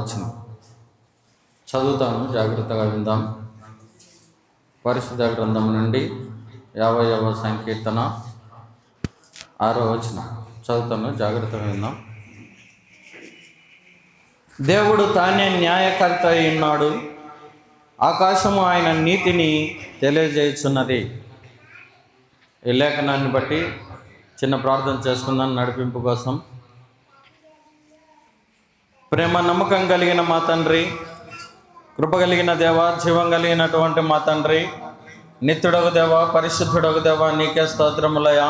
వచనం చదువుతాను, జాగ్రత్తగా విందాం. పరిశుద్ధ గ్రంథం నుండి 50వ సంకీర్తన 6వ వచనం చదువుతాను, జాగ్రత్తగా విందాం. దేవుడు తానే న్యాయకర్త అయి ఉన్నాడు, ఆకాశము ఆయన నీతిని తెలియజేయుచున్నది. ఈ లేఖనాన్ని బట్టి చిన్న ప్రార్థన చేసుకుందాం నడిపింపు కోసం. ప్రేమ నమ్మకం కలిగిన మా తండ్రి, కృప కలిగిన దేవ, జీవం కలిగినటువంటి మా తండ్రి, నిత్యుడగు దేవ, పరిశుద్ధుడగు దేవ, నీకే స్తోత్రములయ.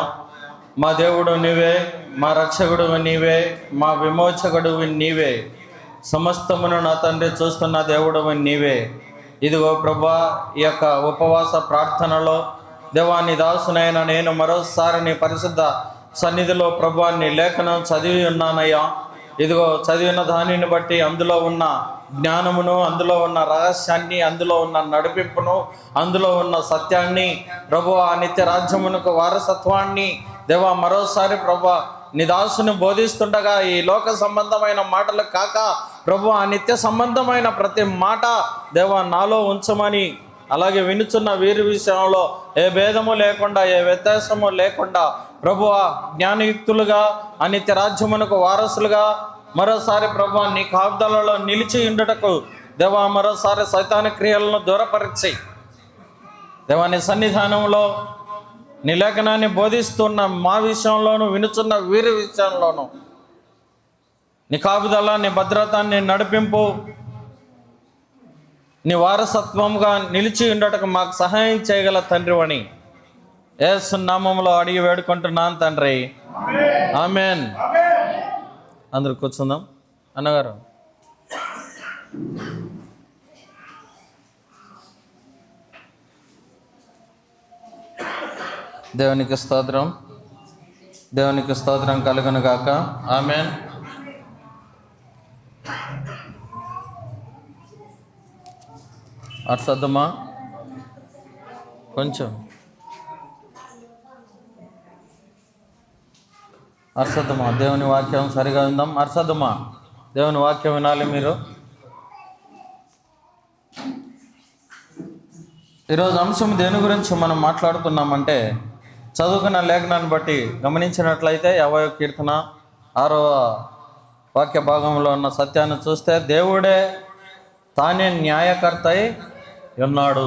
మా దేవుడు నీవే, మా రక్షకుడు నీవే, మా విమోచకుడు నీవే, సమస్తమును నా తండ్రి చూస్తున్న దేవుడు నీవే. ఇదిగో ప్రభా, ఈ యొక్క ఉపవాస ప్రార్థనలో దేవాన్ని దాసునైన నేను మరోసారి నీ పరిశుద్ధ సన్నిధిలో ప్రభా నీ లేఖనం చదివి ఉన్నానయ్యా. ఇదిగో చదివిన దానిని బట్టి అందులో ఉన్న జ్ఞానమును, అందులో ఉన్న రహస్యాన్ని, అందులో ఉన్న నడిపింపును, అందులో ఉన్న సత్యాన్ని ప్రభు ఆ నిత్య రాజ్యమునకు వారసత్వాన్ని దేవా మరోసారి ప్రభా నీ దాసుని బోధిస్తుండగా ఈ లోక సంబంధమైన మాటలు కాక ప్రభు ఆ నిత్య సంబంధమైన ప్రతి మాట దేవా నాలో ఉంచమని, అలాగే వినుచున్న వీరి విషయంలో ఏ భేదము లేకుండా, ఏ వ్యత్యాసము లేకుండా ప్రభు జ్ఞానయుక్తులుగా ఆ నిత్య రాజ్యమునకు వారసులుగా మరోసారి ప్రభు నీ కాపుదలలో నిలిచి ఉండుటకు దేవా మరోసారి సైతాన క్రియలను దూరపరిచి దేవాని సన్నిధానంలో నీ లేఖనాన్ని బోధిస్తున్న మా విషయంలోనూ, వినుచున్న వీరి విషయంలోనూ నీ కాపుదల, నీ భద్రత, నీ నడిపింపు, నీ వారసత్వంగా నిలిచి ఉండటకు మాకు సహాయం చేయగల తండ్రివని యేసు నామములో అడిగి వేడుకుంటున్నాను తండ్రి, ఆమెన్. అందరూ కూర్చుందాం. అన్నగారు దేవునికి స్తోత్రం, దేవునికి స్తోత్రం కలుగును గాక, ఆమెన్. అర్సద్దమ్మా కొంచెం అర్సద్దమ్మా, దేవుని వాక్యం సరిగా ఉందాం. అర్సద్దమ్మా, దేవుని వాక్యం వినాలి మీరు. ఈరోజు అంశం దేని గురించి మనం మాట్లాడుతున్నామంటే, చదువుకున్న లేఖనాన్ని బట్టి గమనించినట్లయితే 50వ కీర్తన 6వ వాక్య భాగంలో ఉన్న సత్యాన్ని చూస్తే దేవుడే తానే న్యాయకర్త అయి ఉన్నాడు.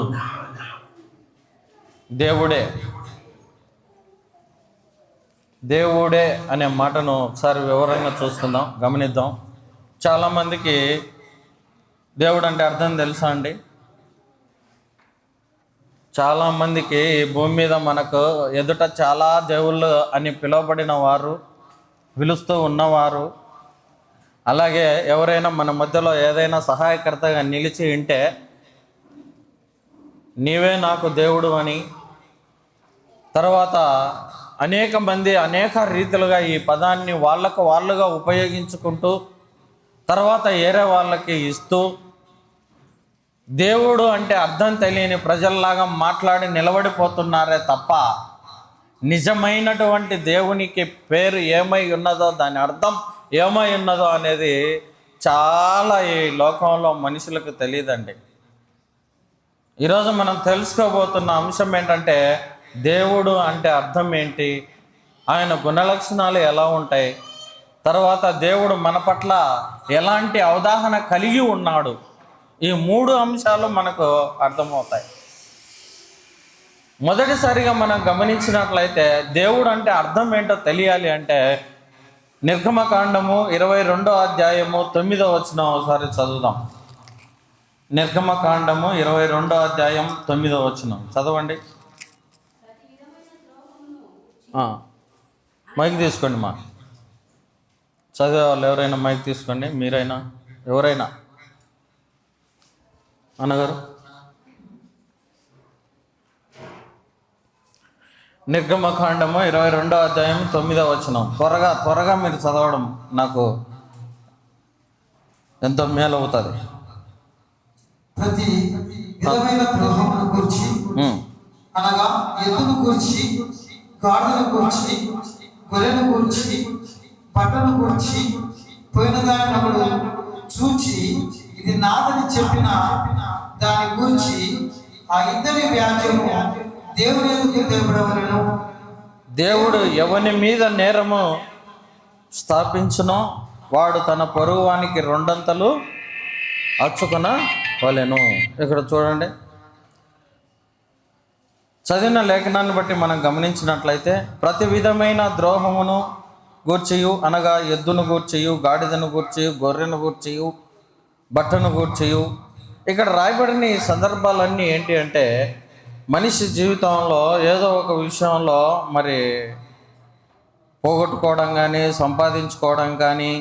దేవుడే అనే మాటను ఒకసారి వివరంగా చూసుకుందాం, గమనిద్దాం. చాలామందికి దేవుడు అంటే అర్థం తెలుసా అండి? చాలామందికి ఈ భూమి మీద మనకు ఎదుట చాలా దేవుళ్ళు అని పిలువబడిన వారు, పిలుస్తూ ఉన్నవారు, అలాగే ఎవరైనా మన మధ్యలో ఏదైనా సహాయకర్తగా నిలిచి ఉంటే నీవే నాకు దేవుడు అని, తర్వాత అనేక మంది అనేక రీతిలుగా ఈ పదాన్ని వాళ్ళుగా ఉపయోగించుకుంటూ తర్వాత ఏరే వాళ్ళకి ఇస్తూ దేవుడు అంటే అర్థం తెలియని ప్రజల్లాగా మాట్లాడి నిలబడిపోతున్నారే తప్ప నిజమైనటువంటి దేవునికి పేరు ఏమై ఉన్నదో, దాని అర్థం ఏమై ఉన్నదో అనేది చాలా ఈ లోకంలో మనుషులకు తెలియదండి. ఈరోజు మనం తెలుసుకోబోతున్న అంశం ఏంటంటే, దేవుడు అంటే అర్థం ఏంటి, ఆయన గుణలక్షణాలు ఎలా ఉంటాయి, తర్వాత దేవుడు మన పట్ల ఎలాంటి అవగాహన కలిగి ఉన్నాడు, ఈ 3 అంశాలు మనకు అర్థమవుతాయి. మొదటిసారిగా మనం గమనించినట్లయితే దేవుడు అంటే అర్థం ఏంటో తెలియాలి అంటే నిర్గమకాండము 22వ అధ్యాయము 9వ వచనం ఒకసారి చదువుదాం. నిర్గమకాండము 22వ అధ్యాయం 9వ వచనం చదవండి. మైక్ తీసుకోండి, మా చదివే వాళ్ళు ఎవరైనా మైక్ తీసుకోండి, మీరైనా ఎవరైనా. అన్నగారు నిర్గమకాండము 22వ అధ్యాయం 9వ వచనం త్వరగా మీరు చదవడం నాకు ఎంతో మేలు అవుతుంది. ప్రతి విధమైన ద్రోహమును గూర్చి, అనగా ఎద్దును గూర్చి, గాడిదను గూర్చి, గొర్రెను గూర్చి, బట్టను గూర్చి, పోయిన దానినొకడు చూచి ఇది నాదని చెప్పిన దాని గురించి ఆ ఇద్దరి వ్యాజ్యము దేవుని ఎదుట తేబడవలెను. దేవుడు ఎవని మీద నేరము స్థాపించునో వాడు తన పొరుగువానికి రెండంతలు అచ్చుకొన వలెను. ఇక్కడ చూడండి, చదివిన లేఖనాన్ని బట్టి మనం గమనించినట్లయితే ప్రతి విధమైన ద్రోహమును గూర్చియు, అనగా ఎద్దును గూర్చియు, గాడిదను గూర్చియు, గొర్రెను గూర్చియు, బట్టను గూర్చియు, ఇక్కడ రాయబడిన ఈ సందర్భాలన్నీ ఏంటి అంటే మనిషి జీవితంలో ఏదో ఒక విషయంలో మరి పోగొట్టుకోవడం కానీ, సంపాదించుకోవడం కానీ,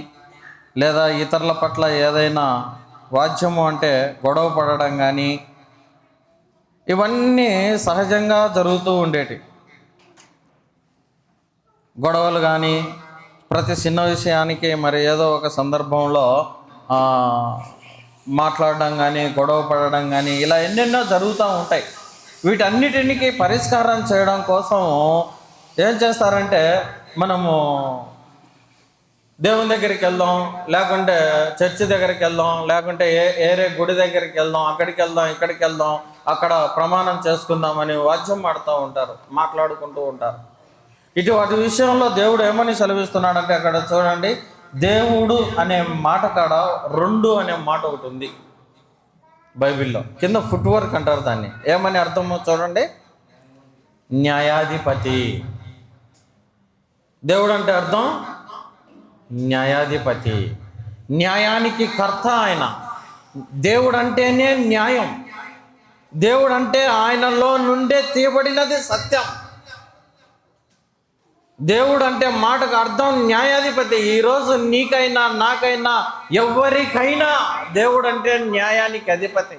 లేదా ఇతరుల పట్ల ఏదైనా వాద్యము అంటే గొడవ పడడం కానీ, ఇవన్నీ సహజంగా జరుగుతూ ఉండేటి. గొడవలు కానీ, ప్రతి చిన్న విషయానికి మరి ఏదో ఒక సందర్భంలో మాట్లాడడం కానీ, గొడవ పడడం కానీ, ఇలా ఎన్నెన్నో జరుగుతూ ఉంటాయి. వీటన్నిటికి పరిష్కారం చేయడం కోసం ఏం చేస్తారంటే మనము దేవుని దగ్గరికి వెళ్దాం, లేకుంటే చర్చి దగ్గరికి వెళ్దాం, లేకుంటే ఏరే గుడి దగ్గరికి వెళ్దాం, అక్కడికి వెళ్దాం, ఇక్కడికి వెళ్దాం, అక్కడ ప్రమాణం చేసుకుందామని వాద్యం ఆడుతూ ఉంటారు, మాట్లాడుకుంటూ ఉంటారు. ఇటువంటి విషయంలో దేవుడు ఏమని సెలవిస్తున్నాడంటే అక్కడ చూడండి, దేవుడు అనే మాట కాడ రెండు అనే మాట ఒకటి ఉంది బైబిల్లో. కింద ఫుట్ వర్క్ అంటారు దాన్ని. ఏమని అర్థమో చూడండి, న్యాయాధిపతి. దేవుడు అంటే అర్థం న్యాయాధిపతి, న్యాయానికి కర్త ఆయన. దేవుడు అంటేనే న్యాయం, దేవుడు అంటే ఆయనలో నుండే తీయబడినది సత్యం. దేవుడు అంటే మాటకు అర్థం న్యాయాధిపతి. ఈరోజు నీకైనా నాకైనా ఎవరికైనా దేవుడు అంటే న్యాయానికి అధిపతి.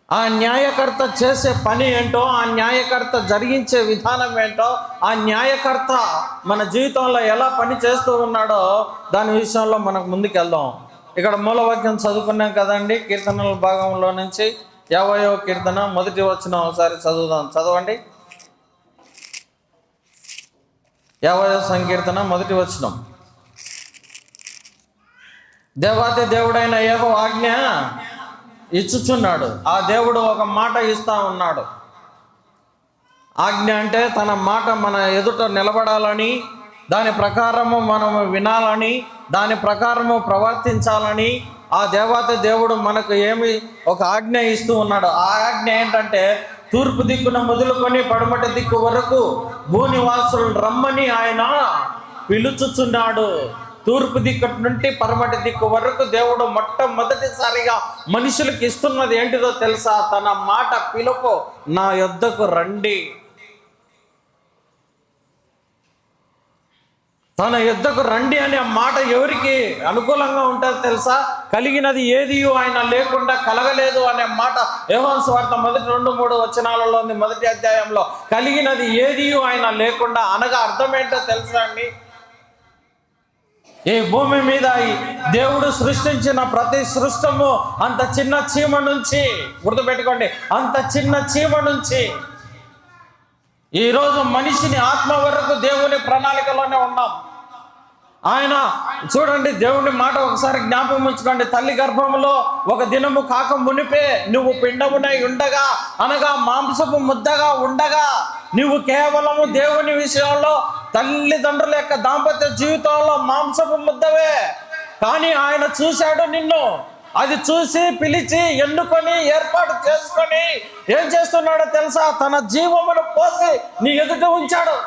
ఆ న్యాయకర్త చేసే పని ఏంటో, ఆ న్యాయకర్త జరిగించే విధానం ఏంటో, ఆ న్యాయకర్త మన జీవితంలో ఎలా పని చేస్తూ ఉన్నాడో దాని విషయంలో మనకు ముందుకెళ్దాం. ఇక్కడ మూలవాక్యం చదువుకున్నాం కదండి, కీర్తనల భాగంలో నుంచి 50వ కీర్తన మొదటి వచనం ఒకసారి చదువుదాం. చదవండి. 50వ సంకీర్తన మొదటి వచనం. దేవాతి దేవుడైన యెహోవా ఆజ్ఞ ఇచ్చుచున్నాడు. ఆ దేవుడు ఒక మాట ఇస్తా ఉన్నాడు. ఆజ్ఞ అంటే తన మాట మన ఎదుట నిలబడాలని, దాని ప్రకారము మనము వినాలని, దాని ప్రకారము ప్రవర్తించాలని ఆ దేవాతి దేవుడు మనకు ఏమి ఒక ఆజ్ఞ ఇస్తూ ఉన్నాడు. ఆ ఆజ్ఞ ఏంటంటే తూర్పు దిక్కున మొదలుకొని పడమటి దిక్కు వరకు భూనివాసులు రమ్మని ఆయన పిలుచుచున్నాడు. తూర్పు దిక్కు నుండి పడమటి దిక్కు వరకు దేవుడు మొట్టమొదటిసారిగా మనుషులకు ఇస్తున్నది ఏంటిదో తెలుసా? తన మాట పిలుపు, నా యొద్దకు రండి. తన యుద్ధకు రండి అనే మాట ఎవరికి అనుకూలంగా ఉంటుందో తెలుసా? కలిగినది ఏది ఆయన లేకుండా కలగలేదు అనే మాట యోహాను సువార్త మొదటి 2-3 వచనాలలో ఉంది. మొదటి అధ్యాయంలో కలిగినది ఏది ఆయన లేకుండా అనగా అర్థం ఏంటో తెలుసా అండి? ఈ భూమి మీద దేవుడు సృష్టించిన ప్రతి సృష్టము అంత చిన్న చీమ నుంచి, గుర్తుపెట్టుకోండి, అంత చిన్న చీమ నుంచి ఈరోజు మనిషిని ఆత్మ వరకు దేవుని ప్రణాళికలోనే ఉన్నాం. ఆయన చూడండి, దేవుని మాట ఒకసారి జ్ఞాపకం ఉంచుకోండి. తల్లి గర్భంలో ఒక దినము కాక మునిపే నువ్వు పిండమునై ఉండగా, అనగా మాంసపు ముద్దగా ఉండగా, నువ్వు కేవలము దేవుని విషయంలో తల్లిదండ్రుల యొక్క దాంపత్య జీవితంలో మాంసపు ముద్దవే. కానీ ఆయన చూశాడు నిన్ను. అది చూసి పిలిచి ఎన్నుకొని ఏర్పాటు చేసుకొని ఏం చేస్తున్నాడో తెలుసా? తన జీవమును పోసి నీ ఎదుట ఉంచాడు.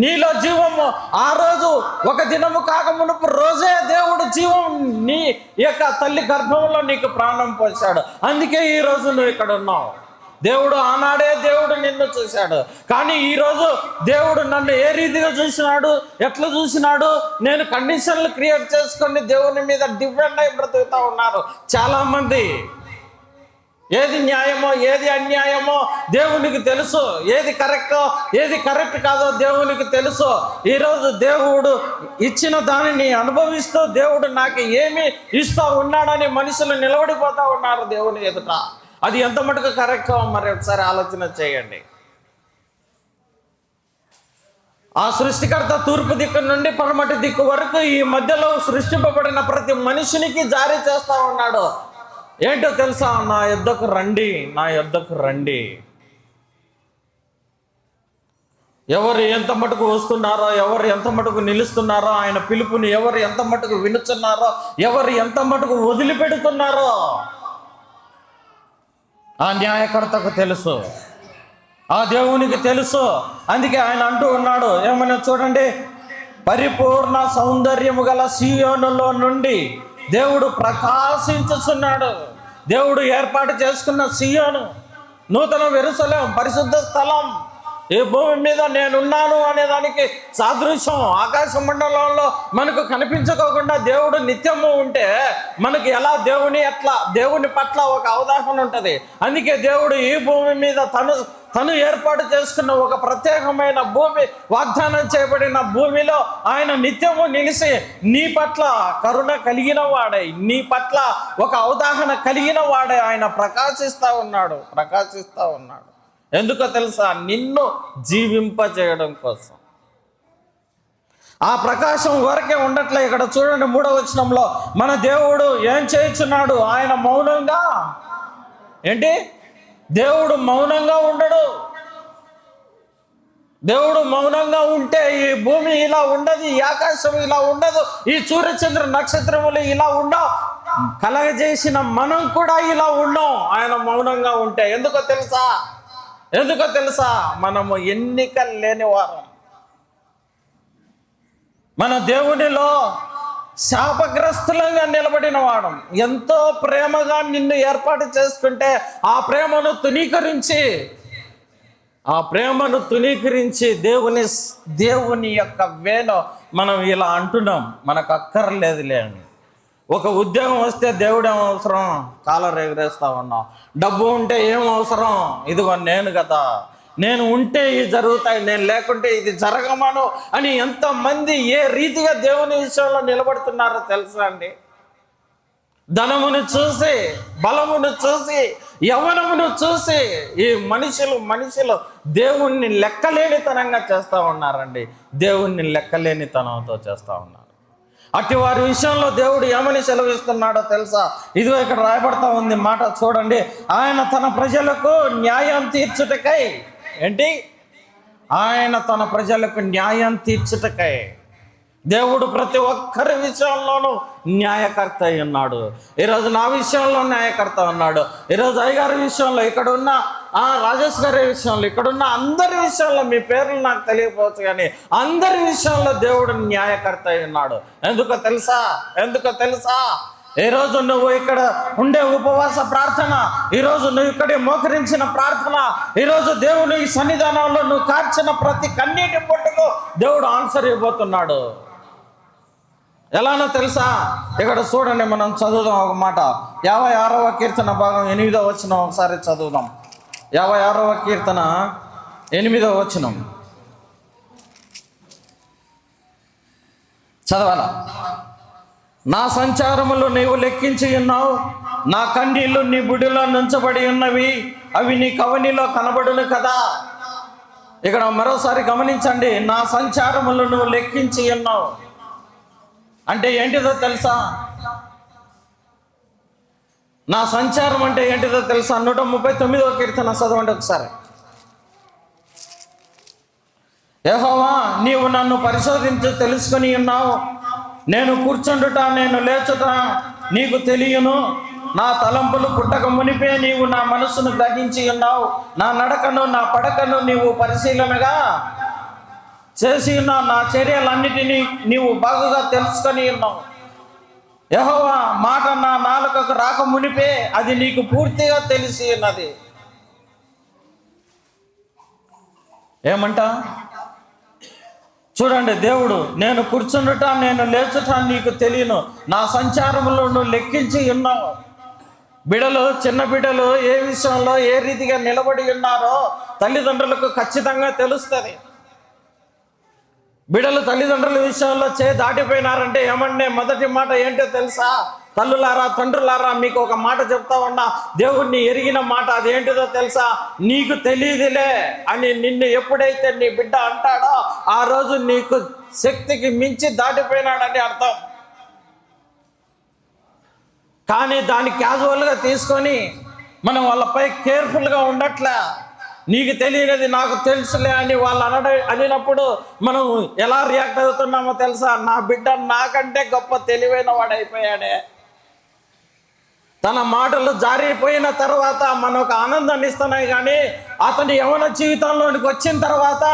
నీలో జీవము ఆ రోజు ఒక దినము కాక మునుపు రోజే దేవుడు జీవం నీ యొక్క తల్లి గర్భంలో నీకు ప్రాణం పోశాడు. అందుకే ఈ రోజు నువ్వు ఇక్కడ ఉన్నావు. దేవుడు ఆనాడే దేవుడు నిన్ను చూశాడు. కానీ ఈరోజు దేవుడు నన్ను ఏ రీతిగా చూసినాడు, ఎట్లా చూసినాడు? నేను కండిషన్లు క్రియేట్ చేసుకొని దేవుని మీద డిపెండ్ అయి బ్రతుకుతా ఉన్నారు చాలామంది. ఏది న్యాయమో ఏది అన్యాయమో దేవునికి తెలుసు. ఏది కరెక్టో ఏది కరెక్ట్ కాదో దేవునికి తెలుసు. ఈరోజు దేవుడు ఇచ్చిన దానిని అనుభవిస్తూ దేవుడు నాకు ఏమి ఇస్తూ ఉన్నాడని మనుషులు నిలబడిపోతూ ఉన్నారు దేవుని ఎదుట. అది ఎంత మటుకు కరెక్టో మరి ఒకసారి ఆలోచన చేయండి. ఆ సృష్టికర్త తూర్పు దిక్కు నుండి పడమటి దిక్కు వరకు ఈ మధ్యలో సృష్టింపబడిన ప్రతి మనిషినికి జారీ చేస్తా ఉన్నాడు. ఏంటో తెలుసా? నా యొద్దకు రండి, నా యొద్దకు రండి. ఎవరు ఎంత మటుకు వస్తున్నారో, ఎవరు ఎంత మటుకు నిలుస్తున్నారో, ఆయన పిలుపుని ఎవరు ఎంత మటుకు వినుచున్నారో, ఎవరు ఎంత మటుకు వదిలిపెడుతున్నారో ఆ న్యాయకర్తకు తెలుసు, ఆ దేవునికి తెలుసు. అందుకే ఆయన అంటూ ఉన్నాడు, ఏమన్నా చూడండి, పరిపూర్ణ సౌందర్యము గల సీయోనులో నుండి దేవుడు ప్రకాశించుచున్నాడు. దేవుడు ఏర్పాటు చేసుకున్న సీయోను, నూతన యెరూషలేము, పరిశుద్ధ స్థలం, ఈ భూమి మీద నేనున్నాను అనే దానికి సాదృశ్యం. ఆకాశ మండలంలో మనకు కనిపించుకోకుండా దేవుడు నిత్యము ఉంటే మనకి ఎలా దేవుని పట్ల ఒక అవగాహన ఉంటుంది. అందుకే దేవుడు ఈ భూమి మీద తను ఏర్పాటు చేసుకున్న ఒక ప్రత్యేకమైన భూమి, వాగ్దానం చేయబడిన భూమిలో ఆయన నిత్యము నిలిచి నీ పట్ల కరుణ కలిగిన వాడై, నీ పట్ల ఒక అవగాహన కలిగిన వాడై ఆయన ప్రకాశిస్తూ ఉన్నాడు. ఎందుకో తెలుసా? నిన్ను జీవింపజేయడం కోసం. ఆ ప్రకాశం వరకే ఉండట్లే. ఇక్కడ చూడండి 3వ వచనంలో మన దేవుడు ఏం చేయుచున్నాడు? ఆయన మౌనంగా దేవుడు మౌనంగా ఉండడు. దేవుడు మౌనంగా ఉంటే ఈ భూమి ఇలా ఉండదు, ఈ ఆకాశం ఇలా ఉండదు, ఈ సూర్యచంద్ర నక్షత్రములు ఇలా ఉండవు, కలగజేసిన మనం కూడా ఇలా ఉండం ఆయన మౌనంగా ఉంటే. ఎందుకో తెలుసా? మనము ఎన్నిక లేని వారం. మన దేవునిలో శాపగ్రస్తులంగా నిలబడిన వాడం. ఎంతో ప్రేమగా నిన్ను ఏర్పాటు చేసుకుంటే ఆ ప్రేమను తునీకరించి దేవుని యొక్క వేలో మనం ఇలా అంటున్నాం, మనకు అక్కర్లేదులే అని. ఒక ఉద్యోగం వస్తే దేవుడు ఏం అవసరం? కాలర్ ఎగరేస్తా ఉన్నాం. డబ్బు ఉంటే ఏం అవసరం? ఇదిగో నేను కదా, నేను ఉంటే ఇది జరుగుతాయి, నేను లేకుంటే ఇది జరగమను అని ఎంతమంది ఏ రీతిగా దేవుని విషయంలో నిలబడుతున్నారో తెలుసా అండి? ధనమును చూసి, బలమును చూసి, యవ్వనమును చూసి ఈ మనుషులు దేవుణ్ణి లెక్కలేనితనంగా చేస్తూ ఉన్నారండి. దేవుణ్ణి లెక్కలేనితనంతో చేస్తూ ఉన్నారు. అట్టి వారి విషయంలో దేవుడు ఏమని సెలవిస్తున్నాడో తెలుసా? ఇదిగో ఇక్కడ రాయబడతా ఉంది మాట చూడండి. ఆయన తన ప్రజలకు న్యాయం తీర్చుటకై ఆయన తన ప్రజలకు న్యాయం తీర్చుటకై దేవుడు ప్రతి ఒక్కరి విషయంలోనూ న్యాయకర్త అయి ఉన్నాడు. ఈరోజు నా విషయంలో న్యాయకర్త ఉన్నాడు. ఈరోజు అయ్యగారి విషయంలో, ఇక్కడున్న రాజేష్ గారి విషయంలో, ఇక్కడున్న అందరి విషయంలో, మీ పేర్లు నాకు తెలియకపోవచ్చు కానీ అందరి విషయంలో దేవుడు న్యాయకర్త అయి ఉన్నాడు. ఎందుకో తెలుసా? ఈరోజు నువ్వు ఇక్కడ ఉండే ఉపవాస ప్రార్థన, ఈరోజు నువ్వు ఇక్కడ మోకరించిన ప్రార్థన, ఈరోజు దేవుని సన్నిధానంలో నువ్వు కార్చిన ప్రతి కన్నీటి పొట్టుకు దేవుడు ఆన్సర్ ఇవ్వబోతున్నాడు. ఎలానో తెలుసా? ఇక్కడ చూడండి, మనం చదువుదాం ఒక మాట. 56వ కీర్తన భాగం 8వ వచనం ఒకసారి చదువుదాం. 56వ కీర్తన 8వ వచనం చదవాలా? నా సంచారములు నీవు లెక్కించి ఉన్నావు, నా కన్నీళ్లు నీ బుడిలో నుంచబడి ఉన్నవి, అవి నీ కవనిలో కనబడును కదా. ఇక్కడ మరోసారి గమనించండి, నా సంచారములు నువ్వు లెక్కించి ఉన్నావు అంటే ఏంటిదో తెలుసా? నా సంచారం అంటే ఏంటిదో తెలుసా? 139వ కీర్తన చదవండి ఒకసారి. యెహోవా, నీవు నన్ను పరిశోధించి తెలుసుకొని ఉన్నావు. నేను కూర్చుండుట, నేను లేచుట నీకు తెలియను. నా తలంపులు పుట్టక మునిపే నీవు నా మనసును గ్రహించి ఉన్నావు. నా నడకను, నా పడకను నీవు పరిశీలనగా చేసి ఉన్నావు. నా చర్యలన్నిటినీ నీవు బాగుగా తెలుసుకొని ఉన్నావు. యెహోవా మాట నా నాలుకకు రాక మునిపే అది నీకు పూర్తిగా తెలిసి ఉన్నది. ఏమంట చూడండి, దేవుడు నేను కూర్చుండుట, నేను లేచుట నీకు తెలియను. నా సంచారములు నువ్వు లెక్కించి ఉన్నావు. చిన్న బిడ్డలు ఏ విషయంలో ఏ రీతిగా నిలబడి ఉన్నారో తల్లిదండ్రులకు ఖచ్చితంగా తెలుస్తుంది. బిడ్డలు తల్లిదండ్రుల విషయంలో దాటిపోయినారంటే ఏమంటే మొదటి మాట ఏంటో తెలుసా? తల్లులారా, తండ్రులారా, మీకు ఒక మాట చెప్తా ఉన్నా, దేవుణ్ణి ఎరిగిన మాట అదేంటిదో తెలుసా? నీకు తెలియదులే అని నిన్ను ఎప్పుడైతే నీ బిడ్డ అంటాడో ఆ రోజు నీకు శక్తికి మించి దాటిపోయినాడని అర్థం. కానీ దాన్ని క్యాజువల్గా తీసుకొని మనం వాళ్ళపై కేర్ఫుల్గా ఉండట్లే. నీకు తెలియనిది నాకు తెలుసులే అని వాళ్ళు అనినప్పుడు మనం ఎలా రియాక్ట్ అవుతున్నామో తెలుసా? నా బిడ్డ నాకంటే గొప్ప తెలివైన వాడు అయిపోయాడే. తన మాటలు జారిపోయిన తర్వాత మనకు ఆనందాన్ని ఇస్తున్నాయి, కానీ అతని యవ్వన జీవితంలోనికి వచ్చిన తర్వాత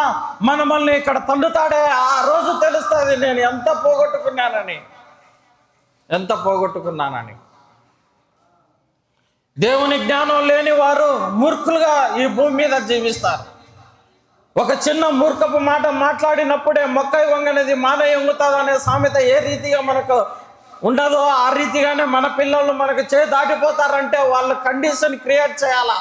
మనల్ని ఇక్కడ తండుతాడే. ఆ రోజు తెలుస్తుంది నేను ఎంత పోగొట్టుకున్నానని. దేవుని జ్ఞానం లేని వారు మూర్ఖులుగా ఈ భూమి మీద జీవిస్తారు. ఒక చిన్న మూర్ఖపు మాట మాట్లాడినప్పుడే మొక్కై వంగనేది మానై వంగుతుంది అనే సామెత ఏ రీతిగా మనకు ఉండదో ఆ రీతిగానే మన పిల్లలు మనకు దాటిపోతారంటే వాళ్ళ కండిషన్ క్రియేట్ చేయాలా.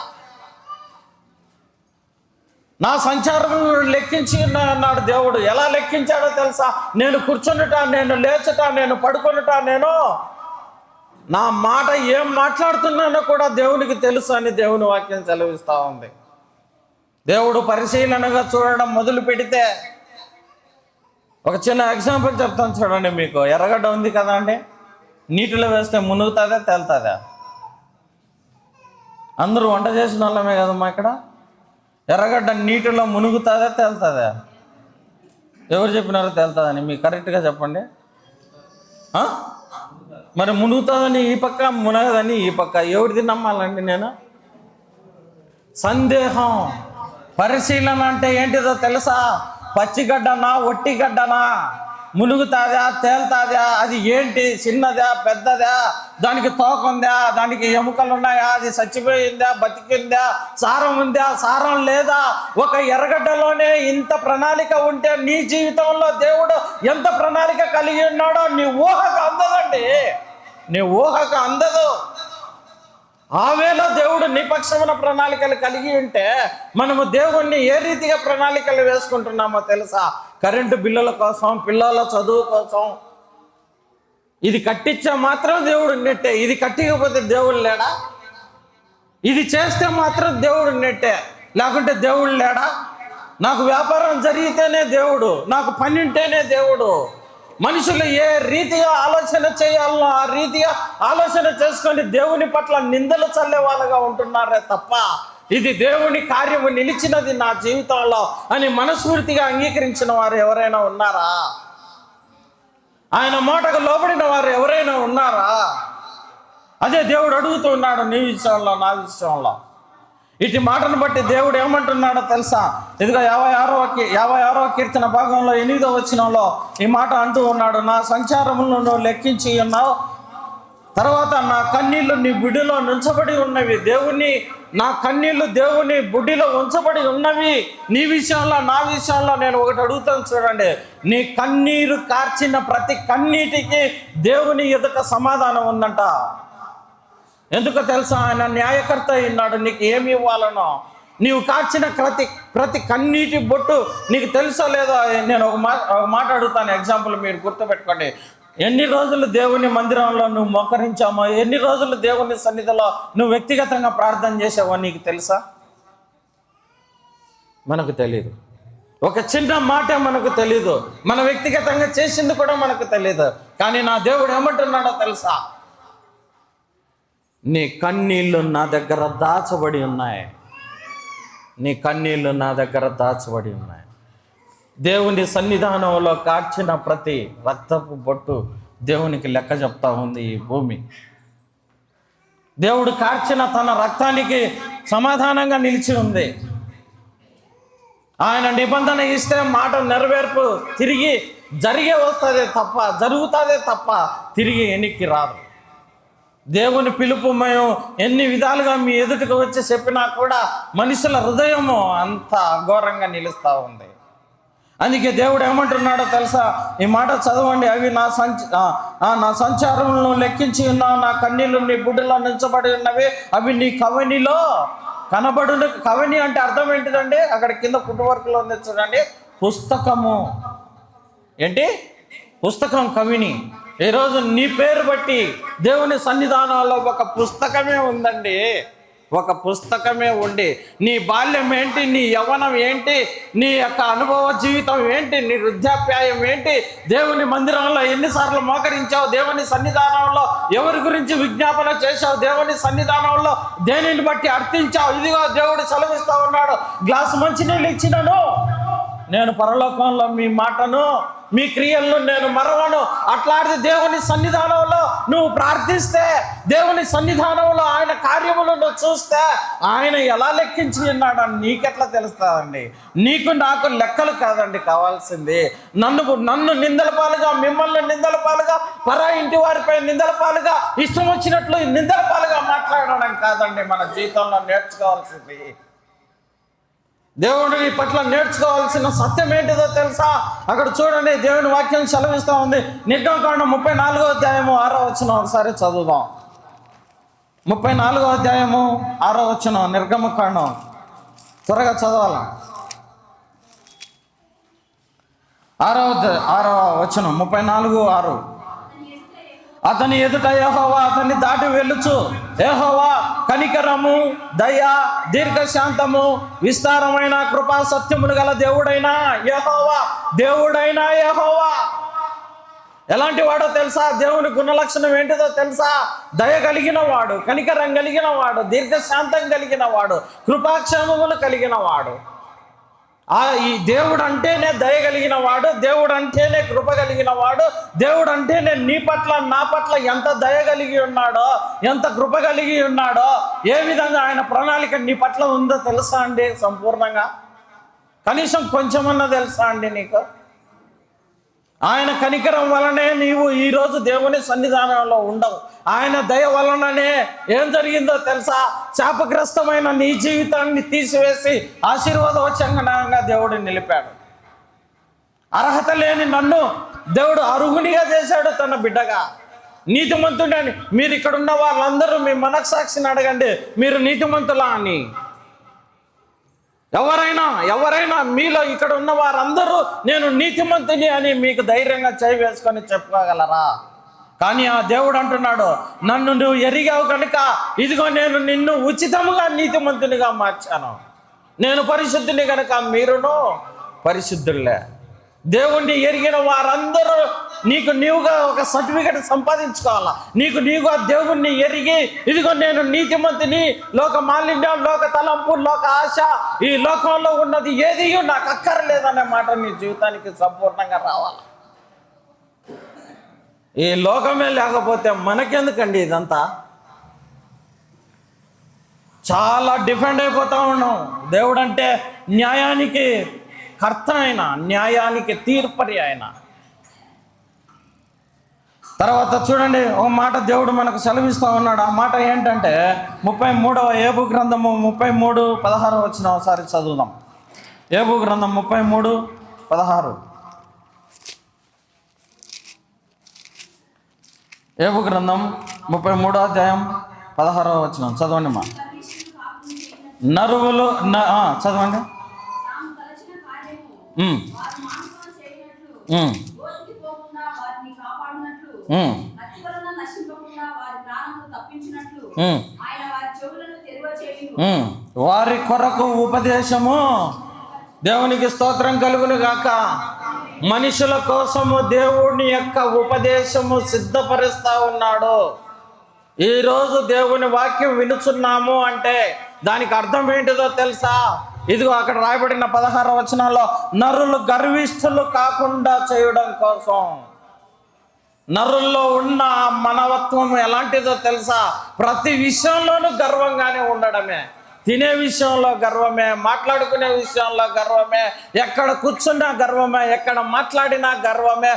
నా సంచారం లెక్కించి అన్నాడు దేవుడు. ఎలా లెక్కించాడో తెలుసా? నేను కూర్చుండుట, నేను లేచుట, నేను పడుకొనుట, నేను నా మాట ఏం మాట్లాడుతున్నానో కూడా దేవునికి తెలుసు అని దేవుని వాక్యం సెలవిస్తూ ఉంది. దేవుడు పరిశీలనగా చూడడం మొదలు పెడితే, ఒక చిన్న ఎగ్జాంపుల్ చెప్తాను చూడండి. మీకు ఎర్రగడ్డ ఉంది కదా అండి, నీటిలో వేస్తే మునుగుతుందా తేలుతుందా? అందరూ వంట చేసిన వాళ్ళమే కదమ్మా ఇక్కడ. ఎర్రగడ్డ నీటిలో మునుగుతుందా తేలుతుందా? ఎవరు చెప్పినారో తేలుతుందని? మీకు కరెక్ట్గా చెప్పండి. మరి మునుగుతుందని ఈ పక్క, మునగదని ఈ పక్క. ఎవరిది నమ్మాలండి నేను? సందేహం. పరిశీలన అంటే ఏంటిదో తెలుసా? పచ్చిగడ్డనా ఒట్టిగడ్డనా, మునుగుతాదా తేలుతాదా, అది ఏంటి, చిన్నదా పెద్దదా, దానికి తోకుందా, దానికి ఎముకలు ఉన్నాయా, అది చచ్చిపోయిందా బతికిందా, సారం ఉందా సారం లేదా? ఒక ఎర్రగడ్డలోనే ఇంత ప్రణాళిక ఉంటే నీ జీవితంలో దేవుడు ఎంత ప్రణాళిక కలిగి ఉన్నాడో నీ ఊహకు అందదండి. నీ ఊహకు అందదు. ఆవేళ దేవుడు నిపక్షమైన ప్రణాళికలు కలిగి ఉంటే మనము దేవుణ్ణి ఏ రీతిగా ప్రణాళికలు వేసుకుంటున్నామో తెలుసా? కరెంటు బిల్లుల కోసం, పిల్లల చదువు కోసం. ఇది కట్టించే మాత్రం దేవుడు నెట్టే. ఇది కట్టికపోతే దేవుడు లేడా? ఇది చేస్తే మాత్రం దేవుడు నెట్టే, లేకుంటే దేవుడు లేడా? నాకు వ్యాపారం జరిగితేనే దేవుడు, నాకు పని ఉంటేనే దేవుడు. మనుషులు ఏ రీతిగా ఆలోచన చేయాలనో ఆ రీతిగా ఆలోచన చేసుకొని దేవుని పట్ల నిందలు చల్లే వాళ్ళగా ఉంటున్నారే తప్ప, ఇది దేవుని కార్యము నిలిచినది నా జీవితంలో అని మనస్ఫూర్తిగా అంగీకరించిన వారు ఎవరైనా ఉన్నారా? ఆయన మాటకు లోబడిన వారు ఎవరైనా ఉన్నారా? అదే దేవుడు అడుగుతున్నాడు నీ విషయంలో, నా విషయంలో. ఇటు మాటను బట్టి దేవుడు ఏమంటున్నాడో తెలుసా? ఇదిగో 56వ కీర్తన భాగంలో 8వ వచనంలో ఈ మాట అంటూ ఉన్నాడు. నా సంచారములను నువ్వు లెక్కించి ఉన్నావు, తర్వాత నా కన్నీళ్లు నీ బుడ్డిలో ఉంచబడి ఉన్నవి. నా కన్నీళ్లు దేవుని బుడ్డిలో ఉంచబడి ఉన్నవి. నీ విషయంలో, నా విషయంలో నేను ఒకటి అడుగుతాను చూడండి. నీ కన్నీరు కార్చిన ప్రతి కన్నీటికి దేవుని ఎదుట సమాధానం ఉందంట. ఎందుకో తెలుసా? ఆయన న్యాయకర్త అయినాడు. నీకు ఏమి ఇవ్వాలనో, నీవు కార్చిన ప్రతి కన్నీటి బొట్టు నీకు తెలుసో లేదో. నేను ఒక మాట అడుగుతాను, ఎగ్జాంపుల్ మీరు గుర్తుపెట్టుకోండి. ఎన్ని రోజులు దేవుని మందిరంలో నువ్వు మోకరించామో, ఎన్ని రోజులు దేవుని సన్నిధిలో నువ్వు వ్యక్తిగతంగా ప్రార్థన చేసావో నీకు తెలుసా? మనకు తెలీదు. ఒక చిన్న మాట మనకు తెలీదు. మన వ్యక్తిగతంగా చేసింది కూడా మనకు తెలీదు. కానీ నా దేవుడు ఏమంటున్నాడో తెలుసా? నీ కన్నీళ్ళు నా దగ్గర దాచబడి ఉన్నాయి. నీ కన్నీళ్ళు నా దగ్గర దాచబడి ఉన్నాయి. దేవుని సన్నిధానంలో కార్చిన ప్రతి రక్తపు బొట్టు దేవునికి లెక్క చెప్తా ఉంది ఈ భూమి. దేవుడు కార్చిన తన రక్తానికి సమాధానంగా నిలిచి ఉంది. ఆయన నిబంధన ఇస్తే మాట నెరవేర్పు తిరిగి జరుగుతుందే తప్ప తిరిగి వెనక్కి రాదు. దేవుని పిలుపు మేము ఎన్ని విధాలుగా మీ ఎదుటికి వచ్చి చెప్పినా కూడా మనుషుల హృదయము అంత అఘోరంగా నిలుస్తూ ఉంది. అందుకే దేవుడు ఏమంటున్నాడో తెలుసా? ఈ మాట చదవండి. అవి నా సంచారములను లెక్కించి ఉన్నావు, నా కన్నీళ్ళు నీ బుడ్డలో నించబడి ఉన్నవి, అవి నీ కవనిలో కనబడును. కవని అంటే అర్థం ఏంటిదండి? అక్కడ కింద ఫుట్ వర్క్లో ఉంది చూడండి, పుస్తకము. ఏంటి? పుస్తకం కవిని. ఈరోజు నీ పేరు బట్టి దేవుని సన్నిధానంలో ఒక పుస్తకమే ఉందండి. ఒక పుస్తకమే ఉండి నీ బాల్యం ఏంటి, నీ యవ్వనం ఏంటి, నీ యొక్క అనుభవ జీవితం ఏంటి, నీ వృద్ధాప్యాయం ఏంటి, దేవుని మందిరంలో ఎన్నిసార్లు మోకరించావు, దేవుని సన్నిధానంలో ఎవరి గురించి విజ్ఞాపన చేశావు, దేవుని సన్నిధానంలో దేనిని బట్టి అర్థించావు. ఇదిగో దేవుడు సెలవిస్తా ఉన్నాడు, గ్లాసు మంచినీళ్ళు ఇచ్చినను నేను పరలోకంలో మీ మాటను మీ క్రియలను నేను మరవను. అట్లాంటి దేవుని సన్నిధానంలో నువ్వు ప్రార్థిస్తే, దేవుని సన్నిధానంలో ఆయన కార్యములు నువ్వు చూస్తే ఆయన ఎలా లెక్కించి ఉన్నాడని నీకెట్లా తెలుస్తుందండి? నీకు నాకు లెక్కలు కాదండి కావాల్సింది. నన్ను నిందల పాలుగా, మిమ్మల్ని నిందల పాలుగా, పరా ఇంటి వారిపై నిందల పాలుగా, ఇష్టం వచ్చినట్లు నిందల పాలుగా మాట్లాడడం కాదండి మన జీవితంలో నేర్చుకోవాల్సింది. దేవుడి పట్ల నేర్చుకోవాల్సిన సత్యం ఏంటిదో తెలుసా? అక్కడ చూడండి, దేవుని వాక్యం సెలవిస్తూ ఉంది. నిర్గమకాండం 34వ అధ్యాయము 6వ వచనం ఒకసారి చదువుదాం. 34వ అధ్యాయము 6వ వచనం, నిర్గమకాండం. త్వరగా చదవాలా. 6వ వచనం 34:6. అతని ఎదుట యెహోవా అతన్ని దాటి వెళ్ళుచు, యెహోవా కనికరము, దయ, దీర్ఘశాంతము, విస్తారమైన కృపా సత్యములు గల దేవుడైనా యెహోవా, దేవుడైనా యెహోవా. ఎలాంటి వాడో తెలుసా? దేవుని గుణలక్షణం ఏంటిదో తెలుసా? దయ కలిగిన వాడు, కనికరం కలిగిన వాడు, దీర్ఘశాంతం కలిగిన వాడు, కృపాక్షేమములు కలిగిన వాడు. ఈ దేవుడు అంటేనే దయ కలిగిన వాడు, దేవుడు అంటేనే కృప కలిగిన వాడు, దేవుడు అంటేనే నీ పట్ల నా పట్ల ఎంత దయ కలిగి ఉన్నాడో, ఎంత కృప కలిగి ఉన్నాడో, ఏ విధంగా ఆయన ప్రణాళిక నీ పట్ల ఉందో తెలుసా అండి? సంపూర్ణంగా కనీసం కొంచెమన్నా తెలుసా అండి నీకు? ఆయన కనికరం వలనే నీవు ఈరోజు దేవుని సన్నిధానంలో ఉండవు. ఆయన దయ వలననే ఏం జరిగిందో తెలుసా? శాపగ్రస్తమైన నీ జీవితాన్ని తీసివేసి ఆశీర్వాదవచనంగా దేవుడు నిలిపాడు. అర్హత లేని నన్ను దేవుడు అర్హునిగా చేశాడు తన బిడ్డగా. నీతిమంతుడని మీరు ఇక్కడ ఉన్న వాళ్ళందరూ మీ మనస్సాక్షిని అడగండి, మీరు నీతిమంతులా అని. ఎవరైనా మీలో ఇక్కడ ఉన్న వారందరూ నేను నీతిమంతుని అని మీకు ధైర్యంగా చేయి వేసుకొని చెప్పుకోగలరా? కానీ ఆ దేవుడు అంటున్నాడు, నన్ను నువ్వు ఎరిగావు కనుక ఇదిగో నేను నిన్ను ఉచితముగా నీతిమంతునిగా మార్చాను. నేను పరిశుద్ధుని కనుక మీరును పరిశుద్ధులే. దేవుణ్ణి ఎరిగిన వారందరూ నీవుగా ఒక సర్టిఫికెట్ సంపాదించుకోవాలా. నీవుగా దేవుణ్ణి ఎరిగి ఇదిగో నేను నీతిమంతుని, లోక మాలిన్యం, లోక తలంపు, లోక ఆశ, ఈ లోకంలో ఉన్నది ఏది నాకు అక్కర్లేదనే మాట నీ జీవితానికి సంపూర్ణంగా రావాలి. ఈ లోకమే లేకపోతే మనకెందుకండి ఇదంతా? చాలా డిఫెండ్ అయిపోతా ఉన్నాం. దేవుడు అంటే న్యాయానికి కర్త అయిన, న్యాయానికి తీర్పరి ఆయన. తర్వాత చూడండి, ఒక మాట దేవుడు మనకు సెలవిస్తూ ఉన్నాడు. ఆ మాట ఏంటంటే 33వ ఏబు గ్రంథము 33:16 వచ్చిన ఒకసారి చదువుదాం. ఏబు గ్రంథం 33:16. ఏబు గ్రంథం 33వ అధ్యాయం 16వ వచనం చదవండి మా. నరువులు చదవండి. వారి కొరకు ఉపదేశము, దేవునికి స్తోత్రం కలుగును గాక. మనుషుల కోసము దేవుని యొక్క ఉపదేశము సిద్ధపరుస్తా ఉన్నాడు. ఈరోజు దేవుని వాక్యం వినుచున్నాము అంటే దానికి అర్థం ఏంటిదో తెలుసా? ఇదిగో అక్కడ రాయబడిన 16వ వచనంలో, నరులు గర్విష్ఠులు కాకుండా చేయడం కోసం. నరుల్లో ఉన్న మనవత్వం ఎలాంటిదో తెలుసా? ప్రతి విషయంలోనూ గర్వంగానే ఉండడమే. తినే విషయంలో గర్వమే, మాట్లాడుకునే విషయంలో గర్వమే, ఎక్కడ కూర్చున్నా గర్వమే, ఎక్కడ మాట్లాడినా గర్వమే.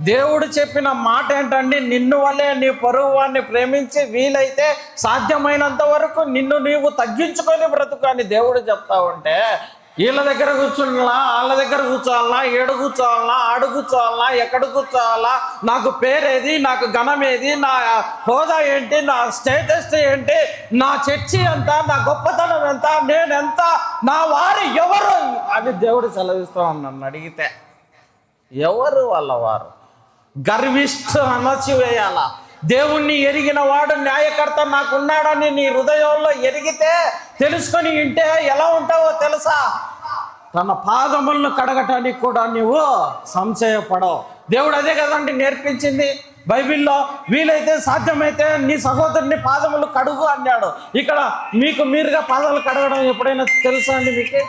దేవుడు చెప్పిన మాట ఏంటండి? నిన్ను వల్లే నీ పొరుగు వారిని ప్రేమించి వీలైతే సాధ్యమైనంత వరకు నిన్ను నీవు తగ్గించుకొని బ్రతుకు అని దేవుడు చెప్తా ఉంటే, వీళ్ళ దగ్గర కూర్చున్నా, వాళ్ళ దగ్గర కూర్చోవాలన్నా, ఏడు కూర్చోవాలన్నా, ఆడు కూర్చోవాలన్నా, ఎక్కడ కూర్చోవాలా, నాకు పేరేది, నాకు ఘనమేది, నా హోదా ఏంటి, నా స్టేటస్ ఏంటి, నా చర్చి ఎంత, నా గొప్పతనం ఎంత, నేనెంత, నా వారు ఎవరు అని దేవుడు సెలవిస్తా ఉన్నాను. అడిగితే ఎవరు వాళ్ళ వారు? గర్విష్ఠ అణచివేయాల. దేవుణ్ణి ఎరిగిన వాడు న్యాయకర్త నాకున్నాడని నీ హృదయంలో ఎరిగితే, తెలుసుకొని ఉంటే ఎలా ఉంటావో తెలుసా? తన పాదములను కడగటానికి కూడా నువ్వు సంశయపడవు. దేవుడు అదే కదండి నేర్పించింది బైబిల్లో. వీలైతే సాధ్యమైతే నీ సహోదరుని పాదములు కడుగు అన్నాడు. ఇక్కడ మీకు మీరుగా పాదాలు కడగడం ఎప్పుడైనా తెలుసా అండి మీకు?